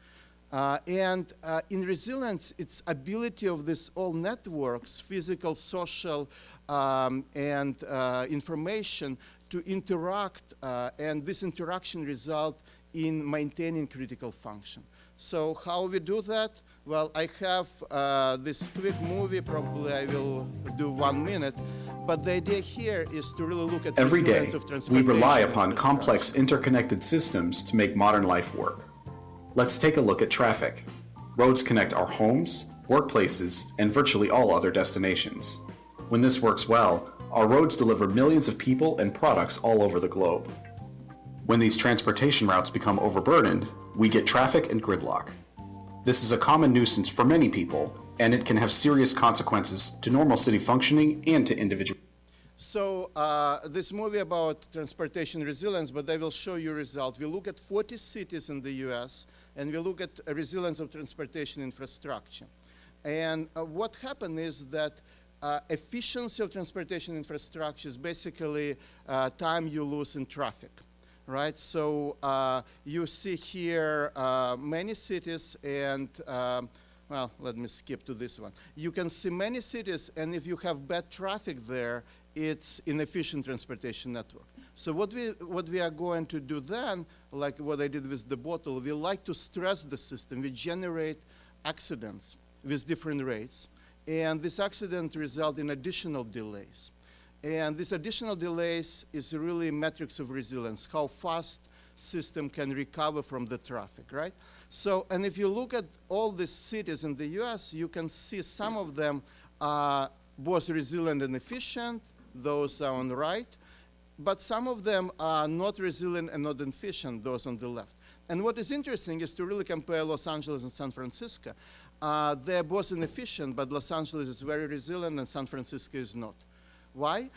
In resilience, it's ability of these all networks, physical, social, and information, to interact, and this interaction result in maintaining critical function. So how we do that? Well, I have this quick movie, probably I will do 1 minute, but the idea here is to really look at Every day, resilience of we transportation rely and upon complex interconnected systems to make modern life work. Let's take a look at traffic. Roads connect our homes, workplaces, and virtually all other destinations. When this works well, our roads deliver millions of people and products all over the globe. When these transportation routes become overburdened, we get traffic and gridlock. This is a common nuisance for many people, and it can have serious consequences to normal city functioning and to individuals. So this movie about transportation resilience, but I will show you a result. We look at 40 cities in the US, and we look at resilience of transportation infrastructure. And what happened is that efficiency of transportation infrastructure is basically time you lose in traffic, right? So you see here many cities, and well, let me skip to this one. You can see many cities, and if you have bad traffic there, it's inefficient transportation network. So what we are going to do then, like what I did with the bottle, we like to stress the system. We generate accidents with different rates, and this accident result in additional delays. And this additional delays is really metrics of resilience, how fast system can recover from the traffic, right? So, and if you look at all the cities in the US, you can see some of them are both resilient and efficient, those are on the right, but some of them are not resilient and not efficient, those on the left. And what is interesting is to really compare Los Angeles and San Francisco. They're both inefficient, but Los Angeles is very resilient and San Francisco is not. Why?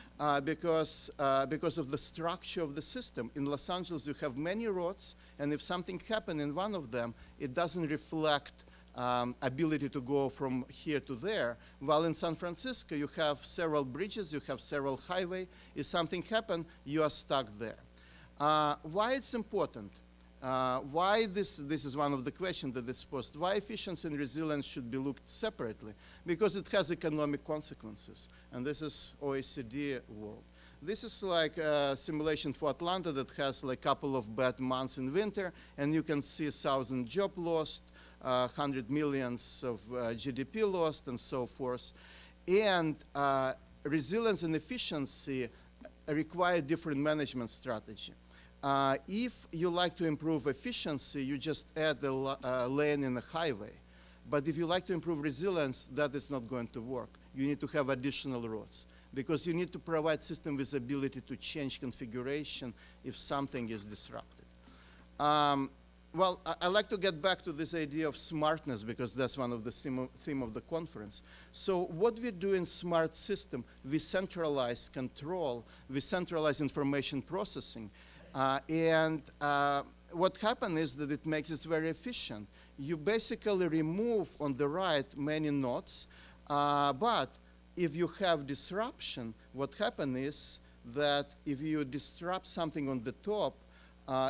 Because of the structure of the system. In Los Angeles, you have many roads, and if something happened in one of them, it doesn't reflect ability to go from here to there, while in San Francisco you have several bridges, you have several highways. If something happens, you are stuck there. Why it's important? Why this is one of the questions that is posed. Why efficiency and resilience should be looked separately? Because it has economic consequences, and this is OECD world. This is like a simulation for Atlanta that has like a couple of bad months in winter, and you can see 1,000 jobs lost, 100 millions of GDP lost, and so forth. And resilience and efficiency require different management strategy. If you like to improve efficiency, you just add a lane in a highway. But if you like to improve resilience, that is not going to work. You need to have additional roads, because you need to provide system with ability to change configuration if something is disrupted. Well, I like to get back to this idea of smartness, because that's one of the theme of the conference. So what we do in smart system, we centralize control, we centralize information processing, what happens is that it makes it very efficient. You basically remove on the right many nodes, but if you have disruption, what happens is that if you disrupt something on the top,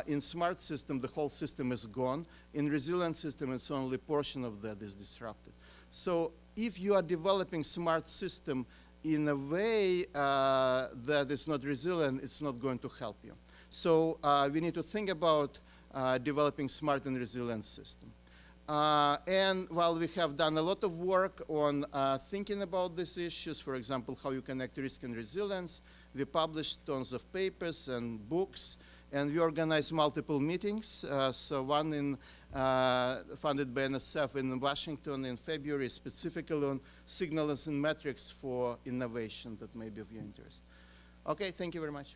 in smart system, the whole system is gone. In resilient system, it's only a portion of that is disrupted. So if you are developing smart system in a way that is not resilient, it's not going to help you. So we need to think about developing smart and resilient system. And while we have done a lot of work on thinking about these issues, for example, how you connect risk and resilience, we published tons of papers and books, and we organized multiple meetings. So one funded by NSF in Washington in February, specifically on signals and metrics for innovation that may be of your interest. Okay, thank you very much.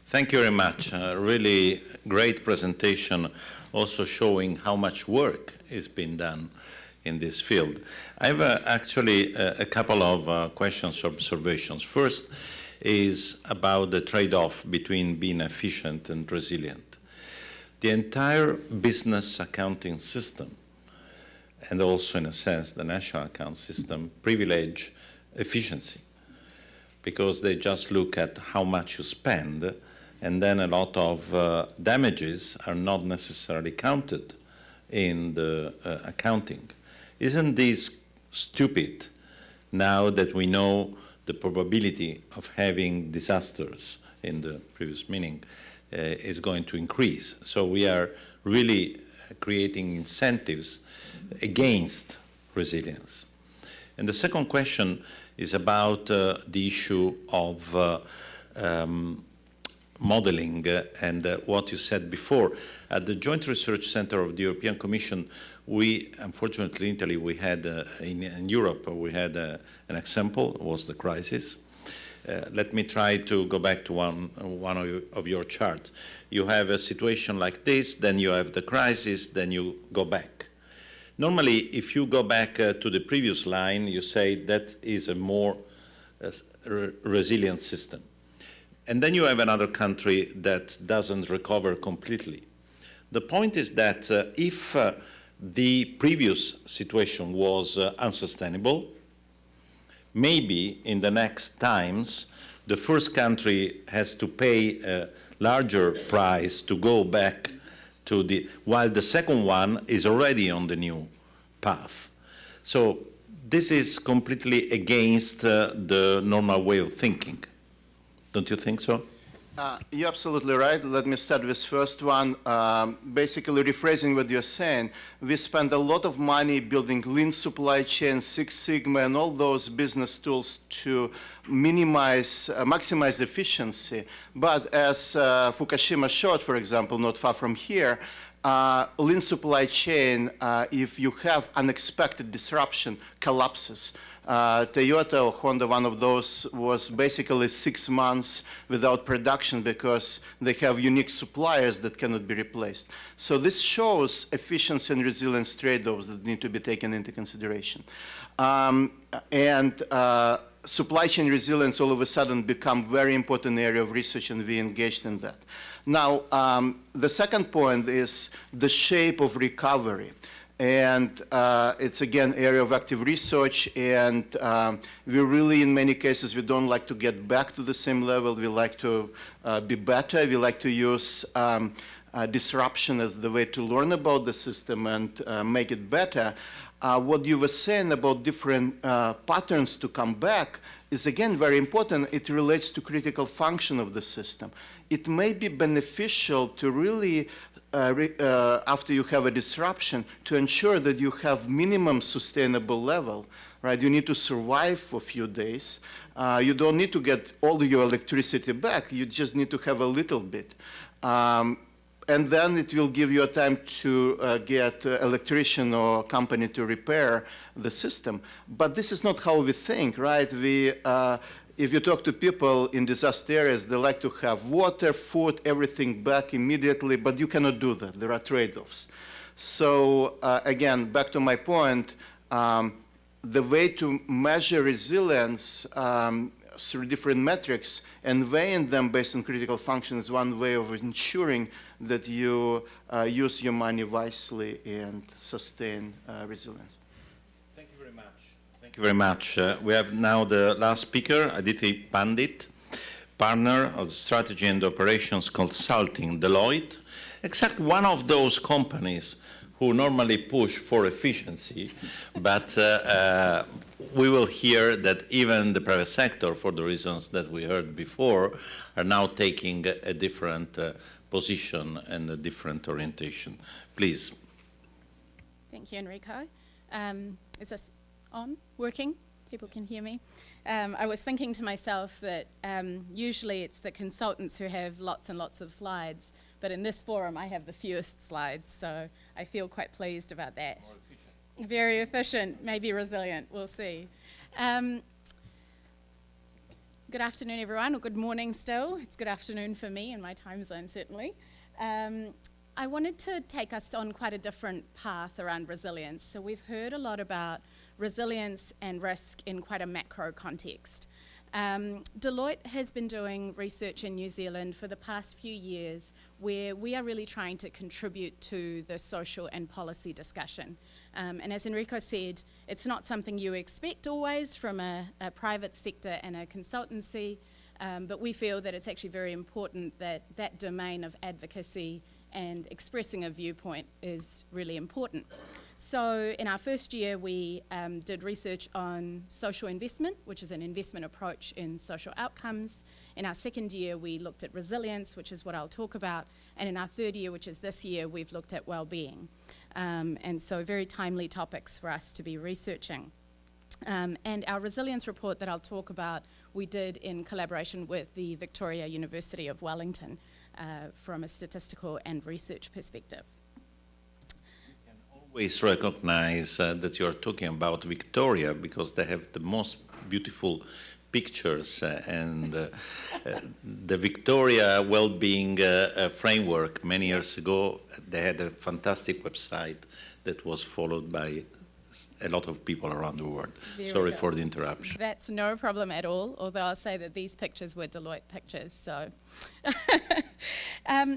Thank you very much. Really great presentation, also showing how much work is being done in this field. I have actually a couple of questions or observations. First is about the trade-off between being efficient and resilient. The entire business accounting system, and also in a sense the national account system, privilege efficiency, because they just look at how much you spend, and then a lot of damages are not necessarily counted in the accounting. Isn't this stupid now that we know the probability of having disasters in the previous meaning is going to increase? So we are really creating incentives against resilience. And the second question is about the issue of modeling and what you said before. At the Joint Research Center of the European Commission, we, unfortunately in Italy, we had, in Europe, we had an example, was the crisis. Let me try to go back to one of your charts. You have a situation like this, then you have the crisis, then you go back. Normally, if you go back to the previous line, you say that is a more resilient system. And then you have another country that doesn't recover completely. The point is that if the previous situation was unsustainable, maybe in the next times, the first country has to pay a larger price to go back to the, while the second one is already on the new path. So this is completely against the normal way of thinking. Don't you think so? You're absolutely right. Let me start with first one. Basically rephrasing what you're saying, we spend a lot of money building lean supply chain, Six Sigma, and all those business tools to minimize, maximize efficiency. But as Fukushima showed, for example, not far from here, lean supply chain, if you have unexpected disruption, collapses. Toyota or Honda, one of those, was basically 6 months without production because they have unique suppliers that cannot be replaced. So this shows efficiency and resilience trade-offs that need to be taken into consideration. Supply chain resilience all of a sudden become very important area of research, and we engaged in that. Now, the second point is the shape of recovery. And it's again area of active research, and we really, in many cases, we don't like to get back to the same level. We like to be better. We like to use disruption as the way to learn about the system and make it better. What you were saying about different patterns to come back is again very important. It relates to critical function of the system. It may be beneficial to really after you have a disruption, to ensure that you have minimum sustainable level, right? You need to survive for a few days. You don't need to get all your electricity back. You just need to have a little bit. And then it will give you a time to get an electrician or company to repair the system. But this is not how we think, right? If you talk to people in disaster areas, they like to have water, food, everything back immediately, but you cannot do that. There are trade-offs. So again, back to my point, the way to measure resilience through different metrics and weighing them based on critical function is one way of ensuring that you use your money wisely and sustain resilience. Thank you very much. We have now the last speaker, Aditi Pandit, partner of Strategy and Operations Consulting, Deloitte. Exactly one of those companies who normally push for efficiency, but we will hear that even the private sector, for the reasons that we heard before, are now taking a different position and a different orientation. Please. Thank you, Enrico. Is this on? Working? People can hear me? I was thinking to myself that usually it's the consultants who have lots and lots of slides, but in this forum I have the fewest slides, so I feel quite pleased about that. More efficient. Very efficient, maybe resilient, we'll see. Good afternoon, everyone, or good morning still. It's good afternoon for me in my time zone, certainly. I wanted to take us on quite a different path around resilience. So we've heard a lot about resilience and risk in quite a macro context. Deloitte has been doing research in New Zealand for the past few years where we are really trying to contribute to the social and policy discussion. And as Enrico said, it's not something you expect always from a private sector and a consultancy, but we feel that it's actually very important that that domain of advocacy and expressing a viewpoint is really important. So in our first year, we did research on social investment, which is an investment approach in social outcomes. In our second year, we looked at resilience, which is what I'll talk about. And in our third year, which is this year, we've looked at well-being. And so very timely topics for us to be researching. And our resilience report that I'll talk about, we did in collaboration with the Victoria University of Wellington from a statistical and research perspective. Always recognize that you are talking about Victoria because they have the most beautiful pictures and the Victoria Wellbeing Framework many years ago, they had a fantastic website that was followed by a lot of people around the world. Sorry for the interruption. That's no problem at all, although I'll say that these pictures were Deloitte pictures, so.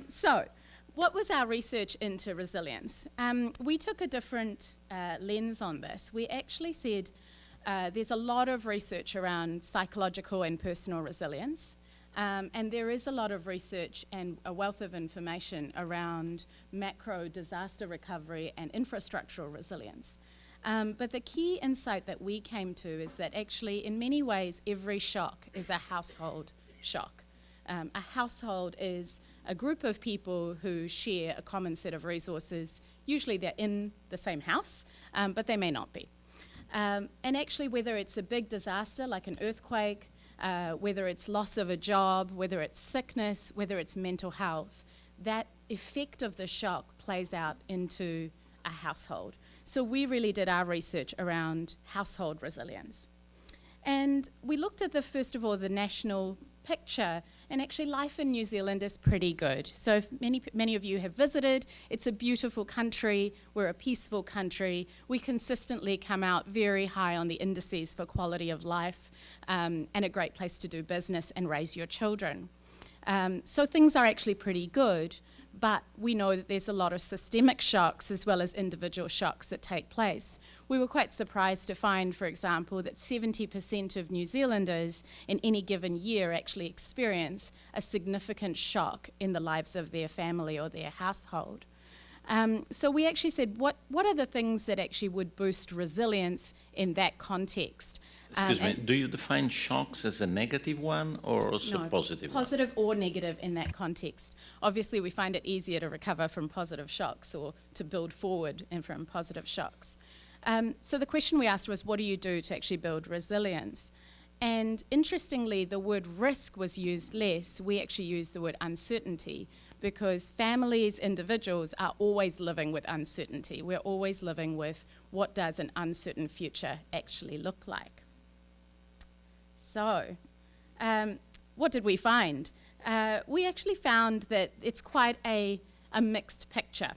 So, what was our research into resilience? We took a different lens on this. We actually said there's a lot of research around psychological and personal resilience, and there is a lot of research and a wealth of information around macro disaster recovery and infrastructural resilience. But the key insight that we came to is that actually, in many ways, every shock is a household shock. A household is a group of people who share a common set of resources. Usually they're in the same house, but they may not be. And actually, whether it's a big disaster like an earthquake, whether it's loss of a job, whether it's sickness, whether it's mental health, that effect of the shock plays out into a household. So we really did our research around household resilience. And we looked at first of all, the national picture, and actually life in New Zealand is pretty good. So if many of you have visited, it's a beautiful country, we're a peaceful country, we consistently come out very high on the indices for quality of life, and a great place to do business and raise your children. So things are actually pretty good, but we know that there's a lot of systemic shocks as well as individual shocks that take place. We were quite surprised to find, for example, that 70% of New Zealanders in any given year actually experience a significant shock in the lives of their family or their household. So we actually said, what are the things that actually would boost resilience in that context? Excuse me, do you define shocks as a negative one or also No, positive one? positive or negative in that context. Obviously, we find it easier to recover from positive shocks or to build forward and from positive shocks. So the question we asked was, what do you do to actually build resilience? And interestingly, the word risk was used less. We actually used the word uncertainty, because families, individuals are always living with uncertainty. We're always living with, what does an uncertain future actually look like? So, what did we find? We actually found that it's quite a mixed picture.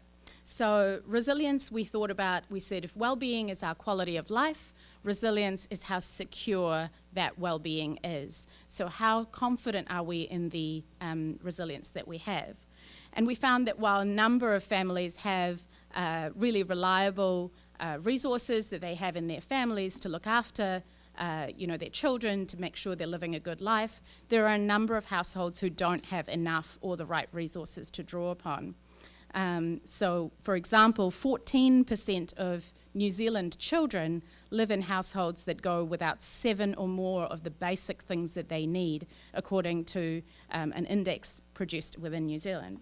So resilience, we said if well-being is our quality of life, resilience is how secure that well-being is. So how confident are we in the resilience that we have? And we found that while a number of families have really reliable resources that they have in their families to look after their children, to make sure they're living a good life, there are a number of households who don't have enough or the right resources to draw upon. So, for example, 14% of New Zealand children live in households that go without 7 or more of the basic things that they need, according to an index produced within New Zealand.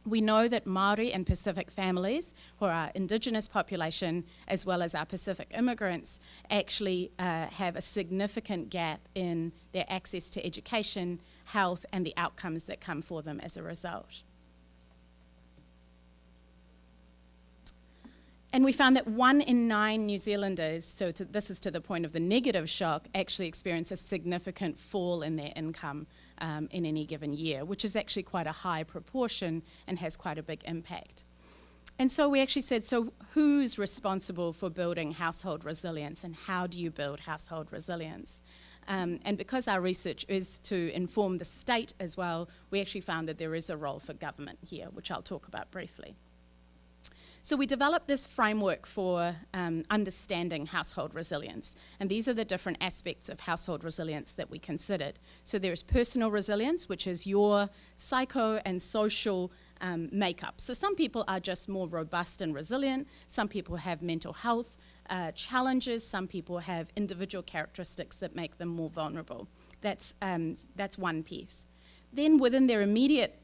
We know that Māori and Pacific families, who are our Indigenous population, as well as our Pacific immigrants, actually have a significant gap in their access to education, health, and the outcomes that come for them as a result. And we found that 1 in 9 New Zealanders, so this is to the point of the negative shock, actually experience a significant fall in their income in any given year, which is actually quite a high proportion and has quite a big impact. And so we actually said, so who's responsible for building household resilience, and how do you build household resilience? And because our research is to inform the state as well, we actually found that there is a role for government here, which I'll talk about briefly. So we developed this framework for understanding household resilience, and these are the different aspects of household resilience that we considered. So there's personal resilience, which is your psycho and social makeup. So some people are just more robust and resilient, some people have mental health challenges, some people have individual characteristics that make them more vulnerable. That's one piece. Then within their immediate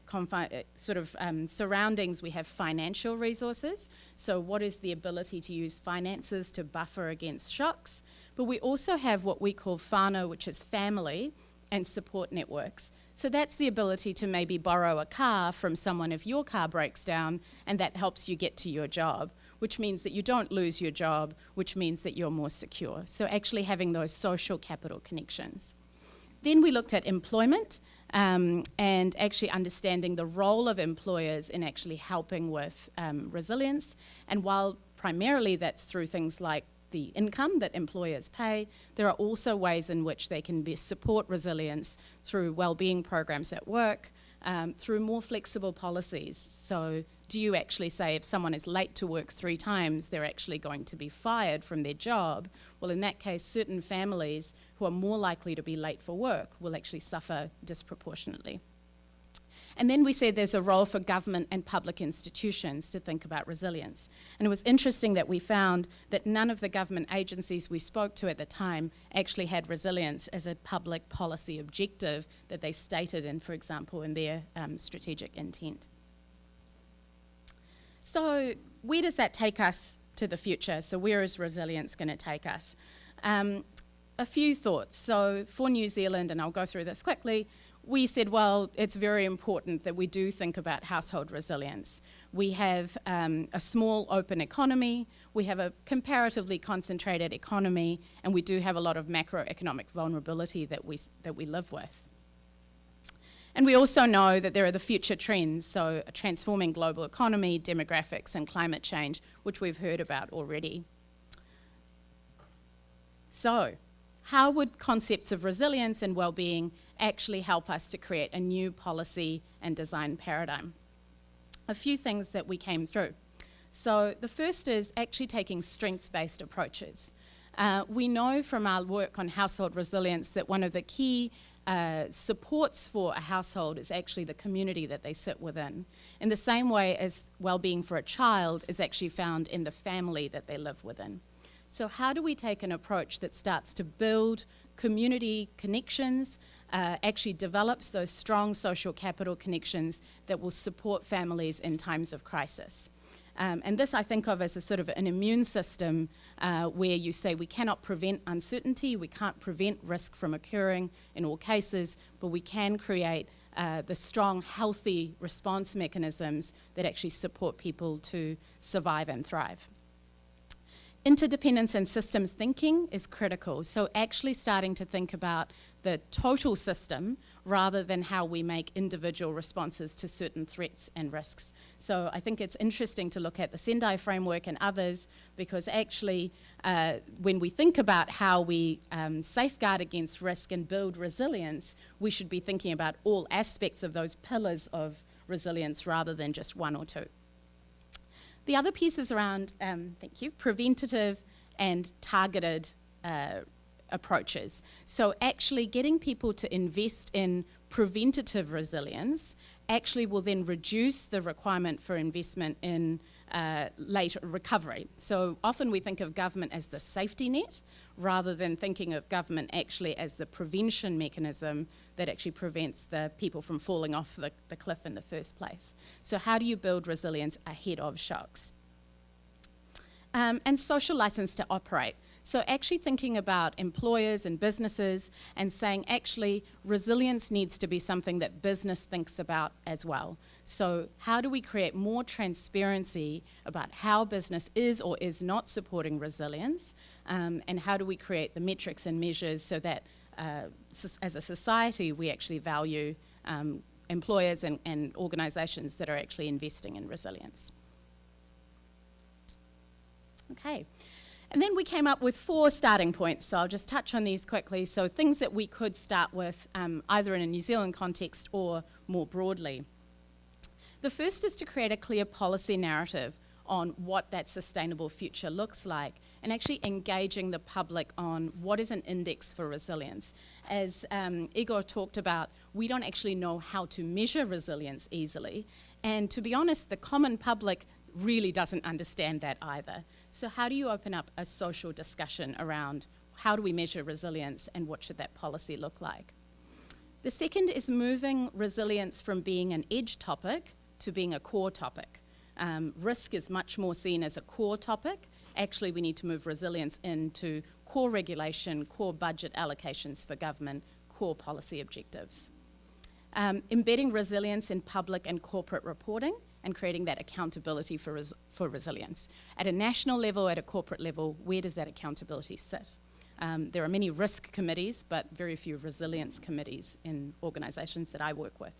surroundings, we have financial resources. So what is the ability to use finances to buffer against shocks? But we also have what we call whānau, which is family and support networks. So that's the ability to maybe borrow a car from someone if your car breaks down, and that helps you get to your job, which means that you don't lose your job, which means that you're more secure. So actually having those social capital connections. Then we looked at employment, and actually understanding the role of employers in actually helping with resilience. And while primarily that's through things like the income that employers pay, there are also ways in which they can support resilience through well-being programs at work, through more flexible policies. So do you actually say if someone is late to work 3 times, they're actually going to be fired from their job? Well, in that case, certain families who are more likely to be late for work will actually suffer disproportionately. And then we said there's a role for government and public institutions to think about resilience. And it was interesting that we found that none of the government agencies we spoke to at the time actually had resilience as a public policy objective that they stated in, for example, in their strategic intent. So where does that take us to the future? So where is resilience going to take us? A few thoughts. So for New Zealand, and I'll go through this quickly, we said, well, it's very important that we do think about household resilience. We have a small open economy, we have a comparatively concentrated economy, and we do have a lot of macroeconomic vulnerability that we live with. And we also know that there are the future trends, so a transforming global economy, demographics, and climate change, which we've heard about already. So, how would concepts of resilience and well-being actually help us to create a new policy and design paradigm? A few things that we came through. So the first is actually taking strengths-based approaches. We know from our work on household resilience that one of the key supports for a household is actually the community that they sit within, in the same way as well-being for a child is actually found in the family that they live within. So how do we take an approach that starts to build community connections, actually develops those strong social capital connections that will support families in times of crisis? And this I think of as a sort of an immune system where you say we cannot prevent uncertainty, we can't prevent risk from occurring in all cases, but we can create the strong, healthy response mechanisms that actually support people to survive and thrive. Interdependence and systems thinking is critical. So actually starting to think about the total system rather than how we make individual responses to certain threats and risks. So I think it's interesting to look at the Sendai framework and others, because actually when we think about how we safeguard against risk and build resilience, we should be thinking about all aspects of those pillars of resilience rather than just one or two. The other piece is around, thank you, preventative and targeted approaches. So actually getting people to invest in preventative resilience actually will then reduce the requirement for investment in later recovery. So often we think of government as the safety net rather than thinking of government actually as the prevention mechanism that actually prevents the people from falling off the cliff in the first place. So how do you build resilience ahead of shocks? And social license to operate. So actually thinking about employers and businesses and saying actually resilience needs to be something that business thinks about as well. So how do we create more transparency about how business is or is not supporting resilience, and how do we create the metrics and measures so that as a society we actually value employers and organisations that are actually investing in resilience. Okay. And then we came up with 4 starting points, so I'll just touch on these quickly. So things that we could start with either in a New Zealand context or more broadly. The first is to create a clear policy narrative on what that sustainable future looks like and actually engaging the public on what is an index for resilience. As Igor talked about, we don't actually know how to measure resilience easily, and to be honest, the common public really doesn't understand that either. So how do you open up a social discussion around how do we measure resilience and what should that policy look like? The second is moving resilience from being an edge topic to being a core topic. Risk is much more seen as a core topic. Actually, we need to move resilience into core regulation, core budget allocations for government, core policy objectives. Embedding resilience in public and corporate reporting and creating that accountability for resilience. At a national level, at a corporate level, where does that accountability sit? There are many risk committees, but very few resilience committees in organisations that I work with.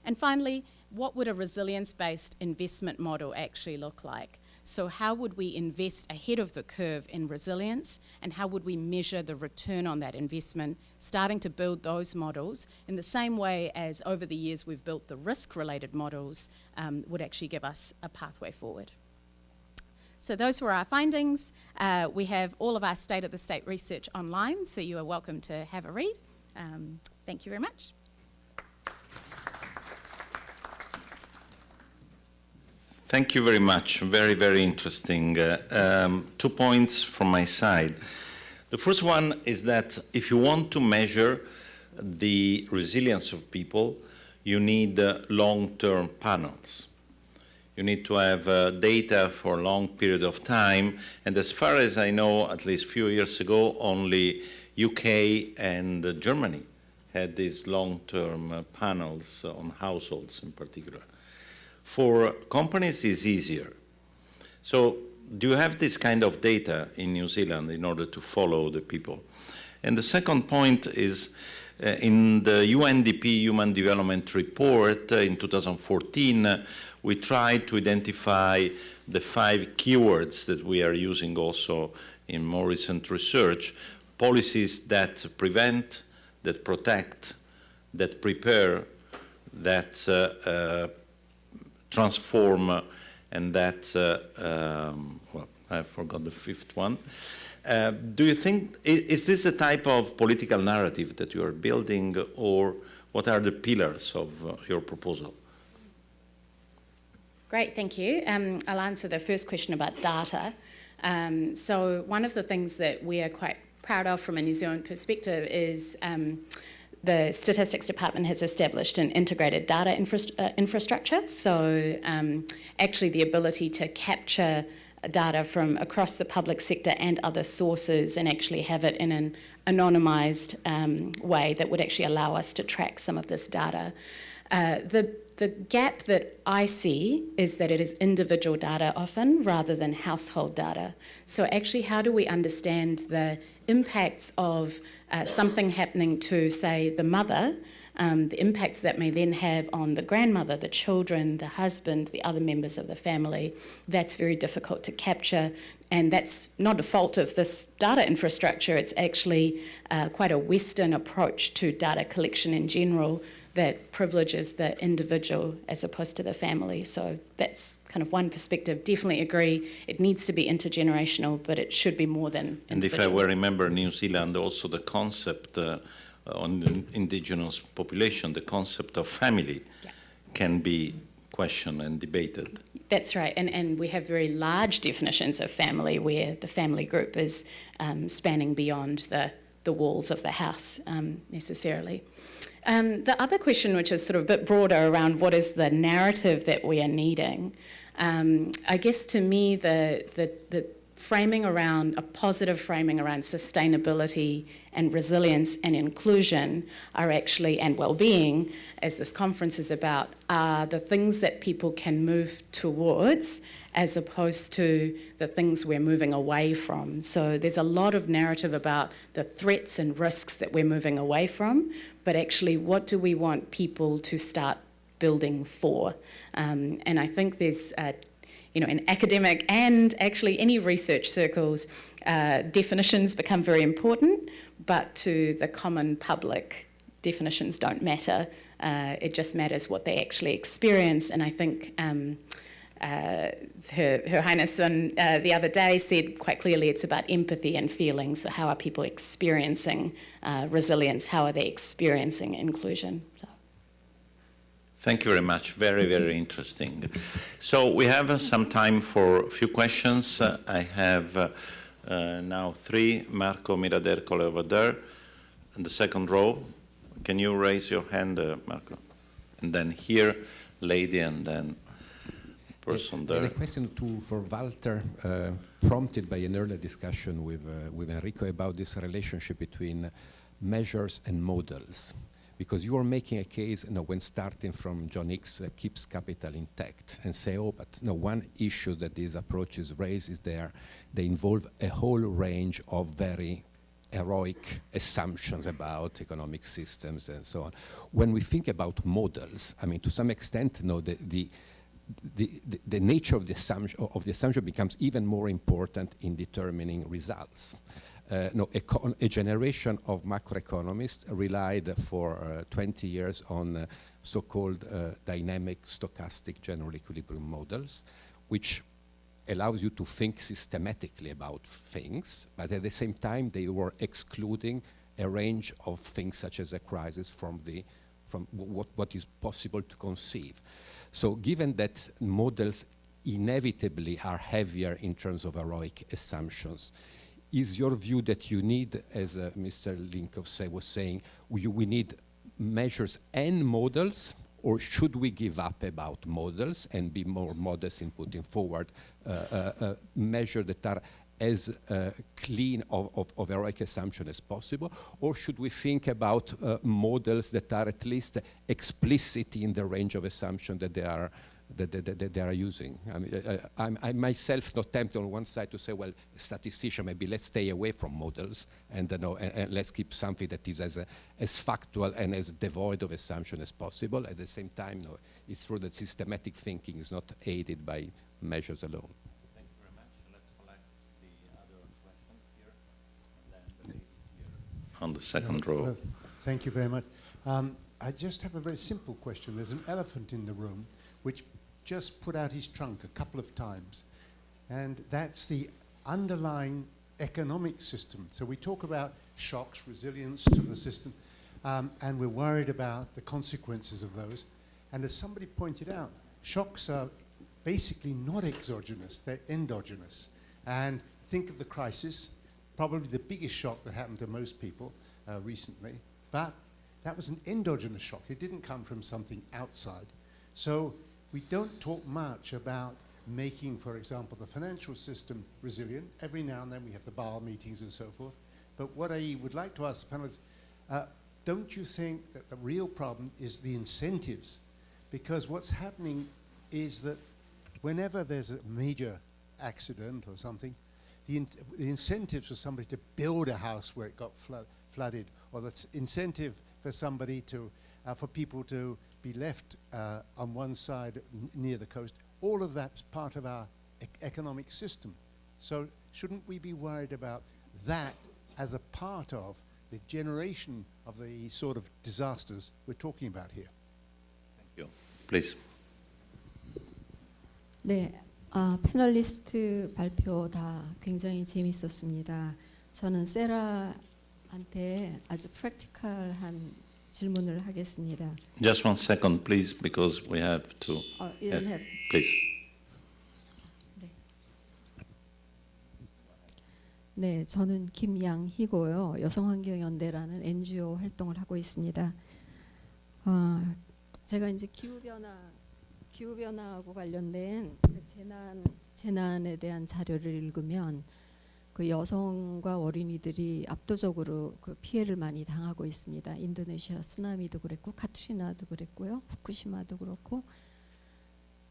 And finally, what would a resilience-based investment model actually look like? So how would we invest ahead of the curve in resilience, and how would we measure the return on that investment, starting to build those models in the same way as over the years we've built the risk-related models would actually give us a pathway forward. So those were our findings. We have all of our State of the State research online, so you are welcome to have a read. Thank you very much. Thank you very much. Very, very interesting. 2 points from my side. The first one is that if you want to measure the resilience of people, you need long-term panels. You need to have data for a long period of time. And as far as I know, at least a few years ago, only UK and Germany had these long-term panels on households in particular. For companies, it's easier. So do you have this kind of data in New Zealand in order to follow the people? And the second point is, in the UNDP Human Development Report in 2014, we tried to identify the 5 keywords that we are using also in more recent research: policies that prevent, that protect, that prepare, that transform, and that, well, I forgot the 5th one. Do you think, is this a type of political narrative that you are building, or what are the pillars of your proposal? Great, thank you. I'll answer the first question about data. So one of the things that we are quite proud of from a New Zealand perspective is the Statistics Department has established an integrated data infrastructure. So actually the ability to capture data from across the public sector and other sources and actually have it in an anonymised way that would actually allow us to track some of this data. The gap that I see is that it is individual data often rather than household data. So actually, how do we understand the impacts of something happening to, say, the mother, the impacts that may then have on the grandmother, the children, the husband, the other members of the family? That's very difficult to capture, and that's not a fault of this data infrastructure. It's actually quite a Western approach to data collection in general that privileges the individual as opposed to the family. So that's kind of one perspective. Definitely agree, it needs to be intergenerational, but it should be more than individual. And if I well remember, New Zealand, also the concept on the indigenous population, the concept of family can be questioned and debated. That's right, and we have very large definitions of family where the family group is spanning beyond the walls of the house necessarily. The other question, which is sort of a bit broader around what is the narrative that we are needing, I guess to me the framing around, a positive framing around sustainability and resilience and inclusion are actually, and well-being, as this conference is about, are the things that people can move towards as opposed to the things we're moving away from. So there's a lot of narrative about the threats and risks that we're moving away from, but actually what do we want people to start building for? And I think there's in academic and actually any research circles, definitions become very important, but to the common public, definitions don't matter. It just matters what they actually experience. And I think Her Highness the other day said quite clearly it's about empathy and feelings. So how are people experiencing resilience? How are they experiencing inclusion? So. Thank you very much. Very, very interesting. So we have some time for a few questions. I have now 3. Marco Miradercole over there in the second row. Can you raise your hand, Marco? And then here, lady, and then person there. A question for Walter, prompted by an earlier discussion with Enrico about this relationship between measures and models. Because you are making a case, when starting from John Hicks, keeps capital intact, and say, oh, but one issue that these approaches raise is they involve a whole range of very heroic assumptions about economic systems and so on. When we think about models, I mean, to some extent, the nature of the assumption becomes even more important in determining results. A generation of macroeconomists relied for 20 years on so-called dynamic stochastic general equilibrium models, which allows you to think systematically about things, but at the same time they were excluding a range of things such as a crisis from what is possible to conceive. So given that models inevitably are heavier in terms of heroic assumptions, is your view that you need, as Mr. Linkov was saying, we need measures and models, or should we give up about models and be more modest in putting forward measures that are as clean of heroic assumption as possible, or should we think about models that are at least explicit in the range of assumption that they are using? I mean, I myself not tempted on one side to say, well, statistician, maybe let's stay away from models and, and let's keep something that is as factual and as devoid of assumption as possible. At the same time, it's true that systematic thinking is not aided by measures alone. Thank you very much. Let's collect the other question here, and then the lady here on the second row. Thank you very much. I just have a very simple question. There's an elephant in the room which just put out his trunk a couple of times, and that's the underlying economic system. So we talk about shocks, resilience to the system, and we're worried about the consequences of those. And as somebody pointed out, shocks are basically not exogenous, they're endogenous. And think of the crisis, probably the biggest shock that happened to most people recently, but that was an endogenous shock. It didn't come from something outside. So we don't talk much about making, for example, the financial system resilient. Every now and then we have the Basel meetings and so forth. But what I would like to ask the panelists, don't you think that the real problem is the incentives? Because what's happening is that whenever there's a major accident or something, the incentives for somebody to build a house where it got flooded, or the incentive for somebody to, for people to be left on one side near the coast, all of that's part of our economic system. So shouldn't we be worried about that as a part of the generation of the sort of disasters we're talking about here? Thank you. Please. 네, 패널리스트 발표 다 굉장히 재밌었습니다. 저는 세라한테 아주 프랙티컬한 질문을 하겠습니다. Just 1 second, please, because we have to. You'll have. Please. 네. 네, 저는 김양희고요. 여성환경연대라는 NGO 활동을 하고 있습니다. 제가 이제 기후변화하고 관련된 재난에 대한 자료를 읽으면 그 여성과 어린이들이 압도적으로 그 피해를 많이 당하고 있습니다. 인도네시아 쓰나미도 그랬고 카트리나도 그랬고요. 후쿠시마도 그렇고.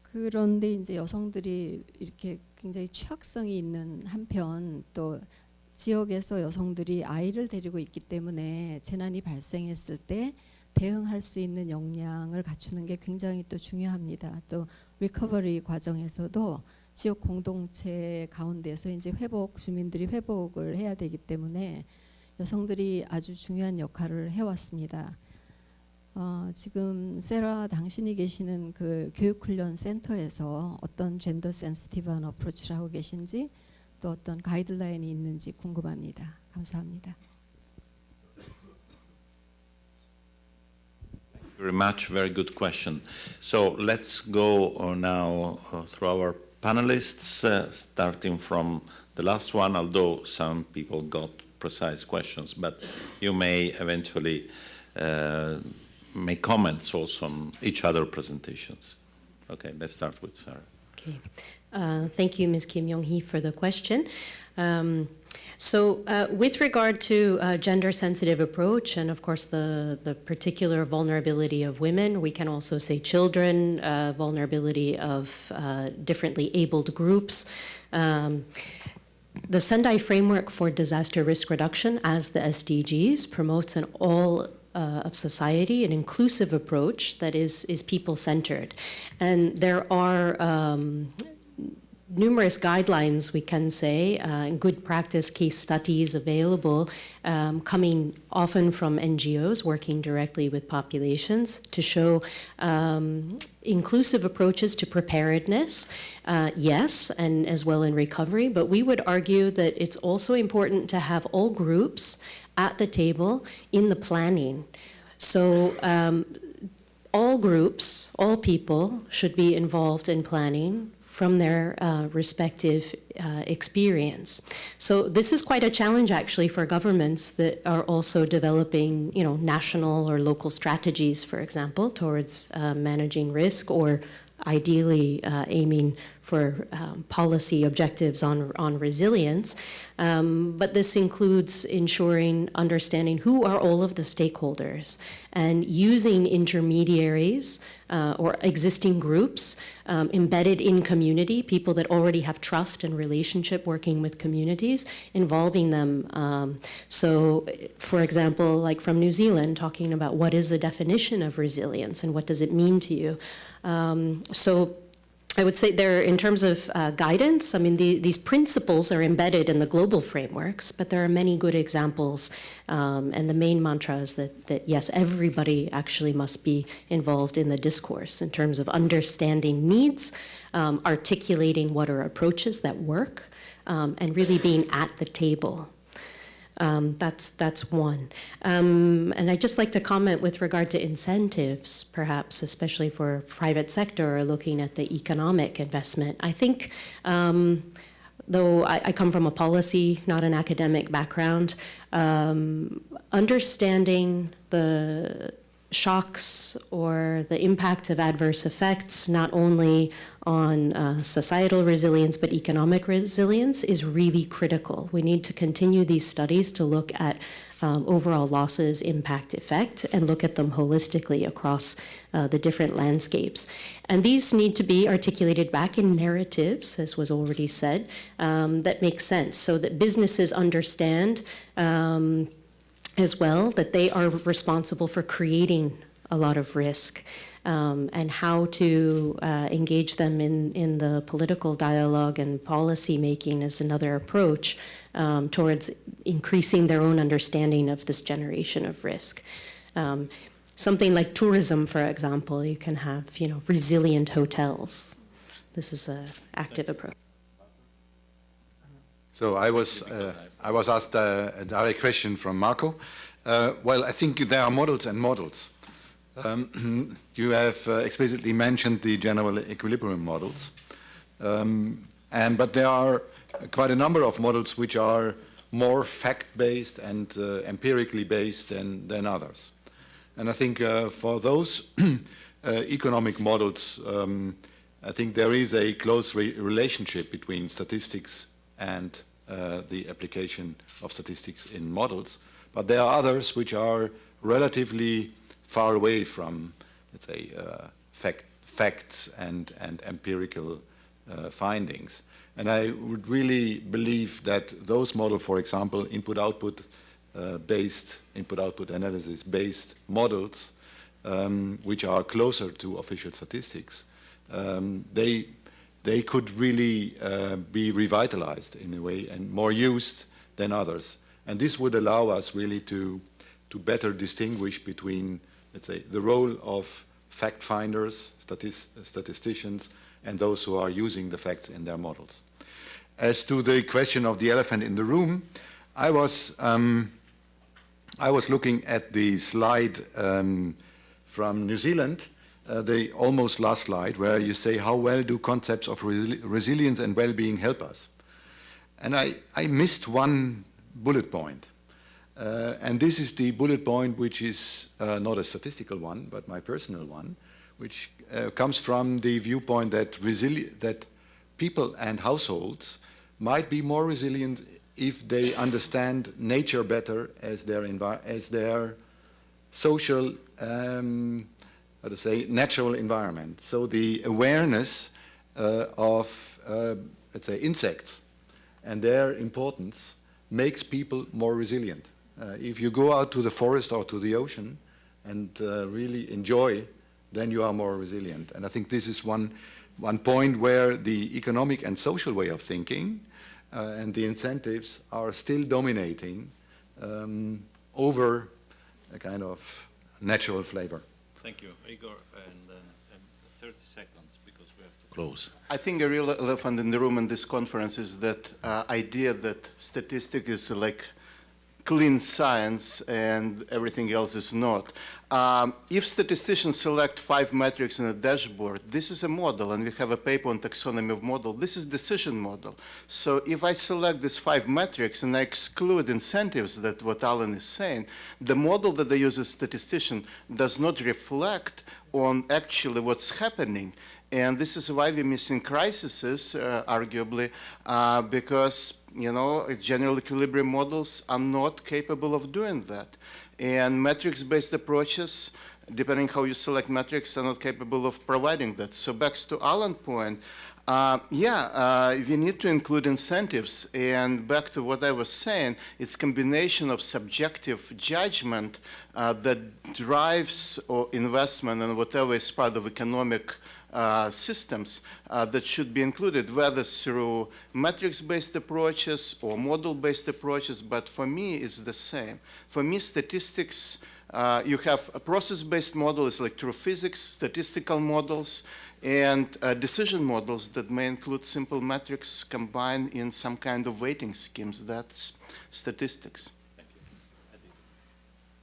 그런데 이제 여성들이 이렇게 굉장히 취약성이 있는 한편 또 지역에서 여성들이 아이를 데리고 있기 때문에 재난이 발생했을 때 대응할 수 있는 역량을 갖추는 게 굉장히 또 중요합니다. 또 리커버리 과정에서도 지역 공동체 가운데서 이제 주민들이 회복을 해야 되기 때문에 여성들이 아주 중요한 역할을 해왔습니다. 지금 세라 당신이 계시는 그 교육훈련 센터에서 어떤 젠더 센시티브한 어프로치를 하고 계신지 또 어떤 가이드라인이 있는지 궁금합니다. 감사합니다. Very much, very good question. So let's go now through our panelists, starting from the last one, although some people got precise questions, but you may eventually make comments also on each other presentations. Okay, let's start with Sarah. Okay. Thank you, Ms. Kim Yong-hee, for the question. With regard to gender-sensitive approach, and of course the particular vulnerability of women, we can also say children, vulnerability of differently abled groups. The Sendai Framework for Disaster Risk Reduction, as the SDGs, promotes an all of society, an inclusive approach that is people-centered. And there are numerous guidelines, we can say, good practice case studies available, coming often from NGOs working directly with populations to show inclusive approaches to preparedness, yes, and as well in recovery. But we would argue that it's also important to have all groups at the table in the planning. So all groups, all people should be involved in planning from their respective experience. So this is quite a challenge actually for governments that are also developing, national or local strategies, for example, towards managing risk or ideally aiming for policy objectives on resilience. But this includes ensuring understanding who are all of the stakeholders and using intermediaries or existing groups embedded in community, people that already have trust and relationship working with communities, involving them. So, for example, like from New Zealand, talking about what is the definition of resilience and what does it mean to you. So I would say there, in terms of guidance, I mean, these principles are embedded in the global frameworks, but there are many good examples. And the main mantra is that yes, everybody actually must be involved in the discourse in terms of understanding needs, articulating what are approaches that work, and really being at the table. That's one. And I'd just like to comment with regard to incentives, perhaps, especially for private sector or looking at the economic investment. I think, though I come from a policy, not an academic background, understanding the shocks or the impact of adverse effects, not only on societal resilience but economic resilience, is really critical. We need to continue these studies to look at overall losses, impact, effect, and look at them holistically across the different landscapes. And these need to be articulated back in narratives, as was already said, that make sense, so that businesses understand as well that they are responsible for creating a lot of risk, and how to engage them in the political dialogue and policy making is another approach towards increasing their own understanding of this generation of risk. Something like tourism, for example, you can have, resilient hotels. This is an active approach. So I was asked a direct question from Marco. Well, I think there are models and models. You have explicitly mentioned the general equilibrium models, but there are quite a number of models which are more fact-based and empirically based than others. And I think for those economic models, I think there is a close relationship between statistics and the application of statistics in models. But there are others which are relatively far away from, let's say, facts and empirical findings. And I would really believe that those models, for example, input-output analysis-based models, which are closer to official statistics, they could really be revitalized in a way and more used than others. And this would allow us really to better distinguish between, let's say, the role of fact finders, statisticians, and those who are using the facts in their models. As to the question of the elephant in the room, I was looking at the slide from New Zealand, the almost last slide, where you say, how well do concepts of resilience and well-being help us? And I missed one bullet point. And this is the bullet point which is not a statistical one, but my personal one, which comes from the viewpoint that people and households might be more resilient if they understand nature better as their social, natural environment. So the awareness of, let's say, insects and their importance makes people more resilient. If you go out to the forest or to the ocean and really enjoy, then you are more resilient. And I think this is one point where the economic and social way of thinking and the incentives are still dominating over a kind of natural flavor. Thank you, Igor. And then 30 seconds because we have to close. I think a real elephant in the room in this conference is that idea that statistics is like clean science and everything else is not. If statisticians select 5 metrics in a dashboard, this is a model, and we have a paper on taxonomy of model. This is decision model. So if I select these 5 metrics and I exclude incentives, that what Alan is saying, the model that I use as statistician does not reflect on actually what's happening. And this is why we're missing crises, arguably, because, you know, general equilibrium models are not capable of doing that. And metrics-based approaches, depending how you select metrics, are not capable of providing that. So back to Alan's point, we need to include incentives. And back to what I was saying, it's combination of subjective judgment that drives investment in whatever is part of economic systems that should be included, whether through metrics-based approaches or model-based approaches, but for me, it's the same. For me, statistics, you have a process-based models like through physics, statistical models, and decision models that may include simple metrics combined in some kind of weighting schemes. That's statistics.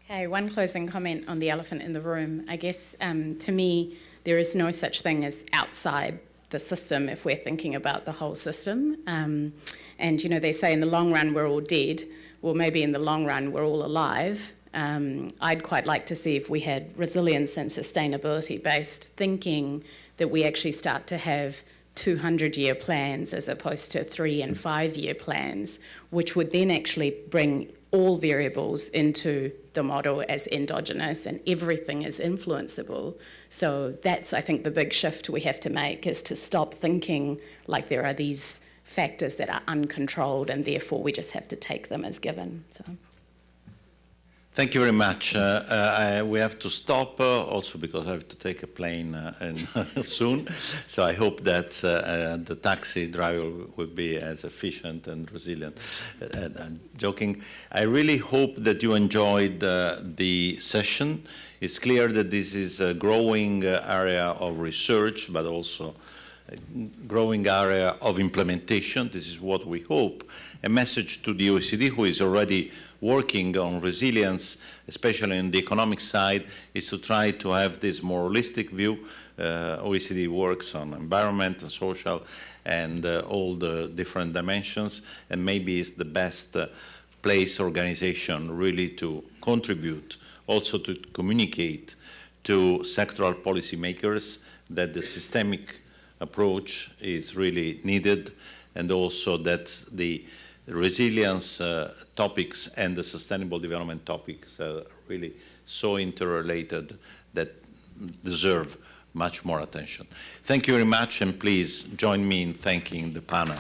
Okay, one closing comment on the elephant in the room. I guess, to me, there is no such thing as outside the system if we're thinking about the whole system. And, you know, they say in the long run we're all dead. Well, maybe in the long run we're all alive. I'd quite like to see if we had resilience and sustainability-based thinking, that we actually start to have 200-year plans as opposed to 3- and 5-year plans, which would then actually bring all variables into the model as endogenous and everything is influenceable. So that's, I think, the big shift we have to make, is to stop thinking like there are these factors that are uncontrolled and therefore we just have to take them as given. So. Thank you very much. We have to stop also because I have to take a plane soon. So I hope that the taxi driver will be as efficient and resilient. I'm joking. I really hope that you enjoyed the session. It's clear that this is a growing area of research, but also a growing area of implementation. This is what we hope. A message to the OECD, who is already working on resilience, especially on the economic side, is to try to have this more holistic view. OECD works on environment and social and all the different dimensions, and maybe it's the best place organization really to contribute, also to communicate to sectoral policymakers that the systemic approach is really needed, and also that the resilience topics and the sustainable development topics are really so interrelated that deserve much more attention. Thank you very much, and please join me in thanking the panel.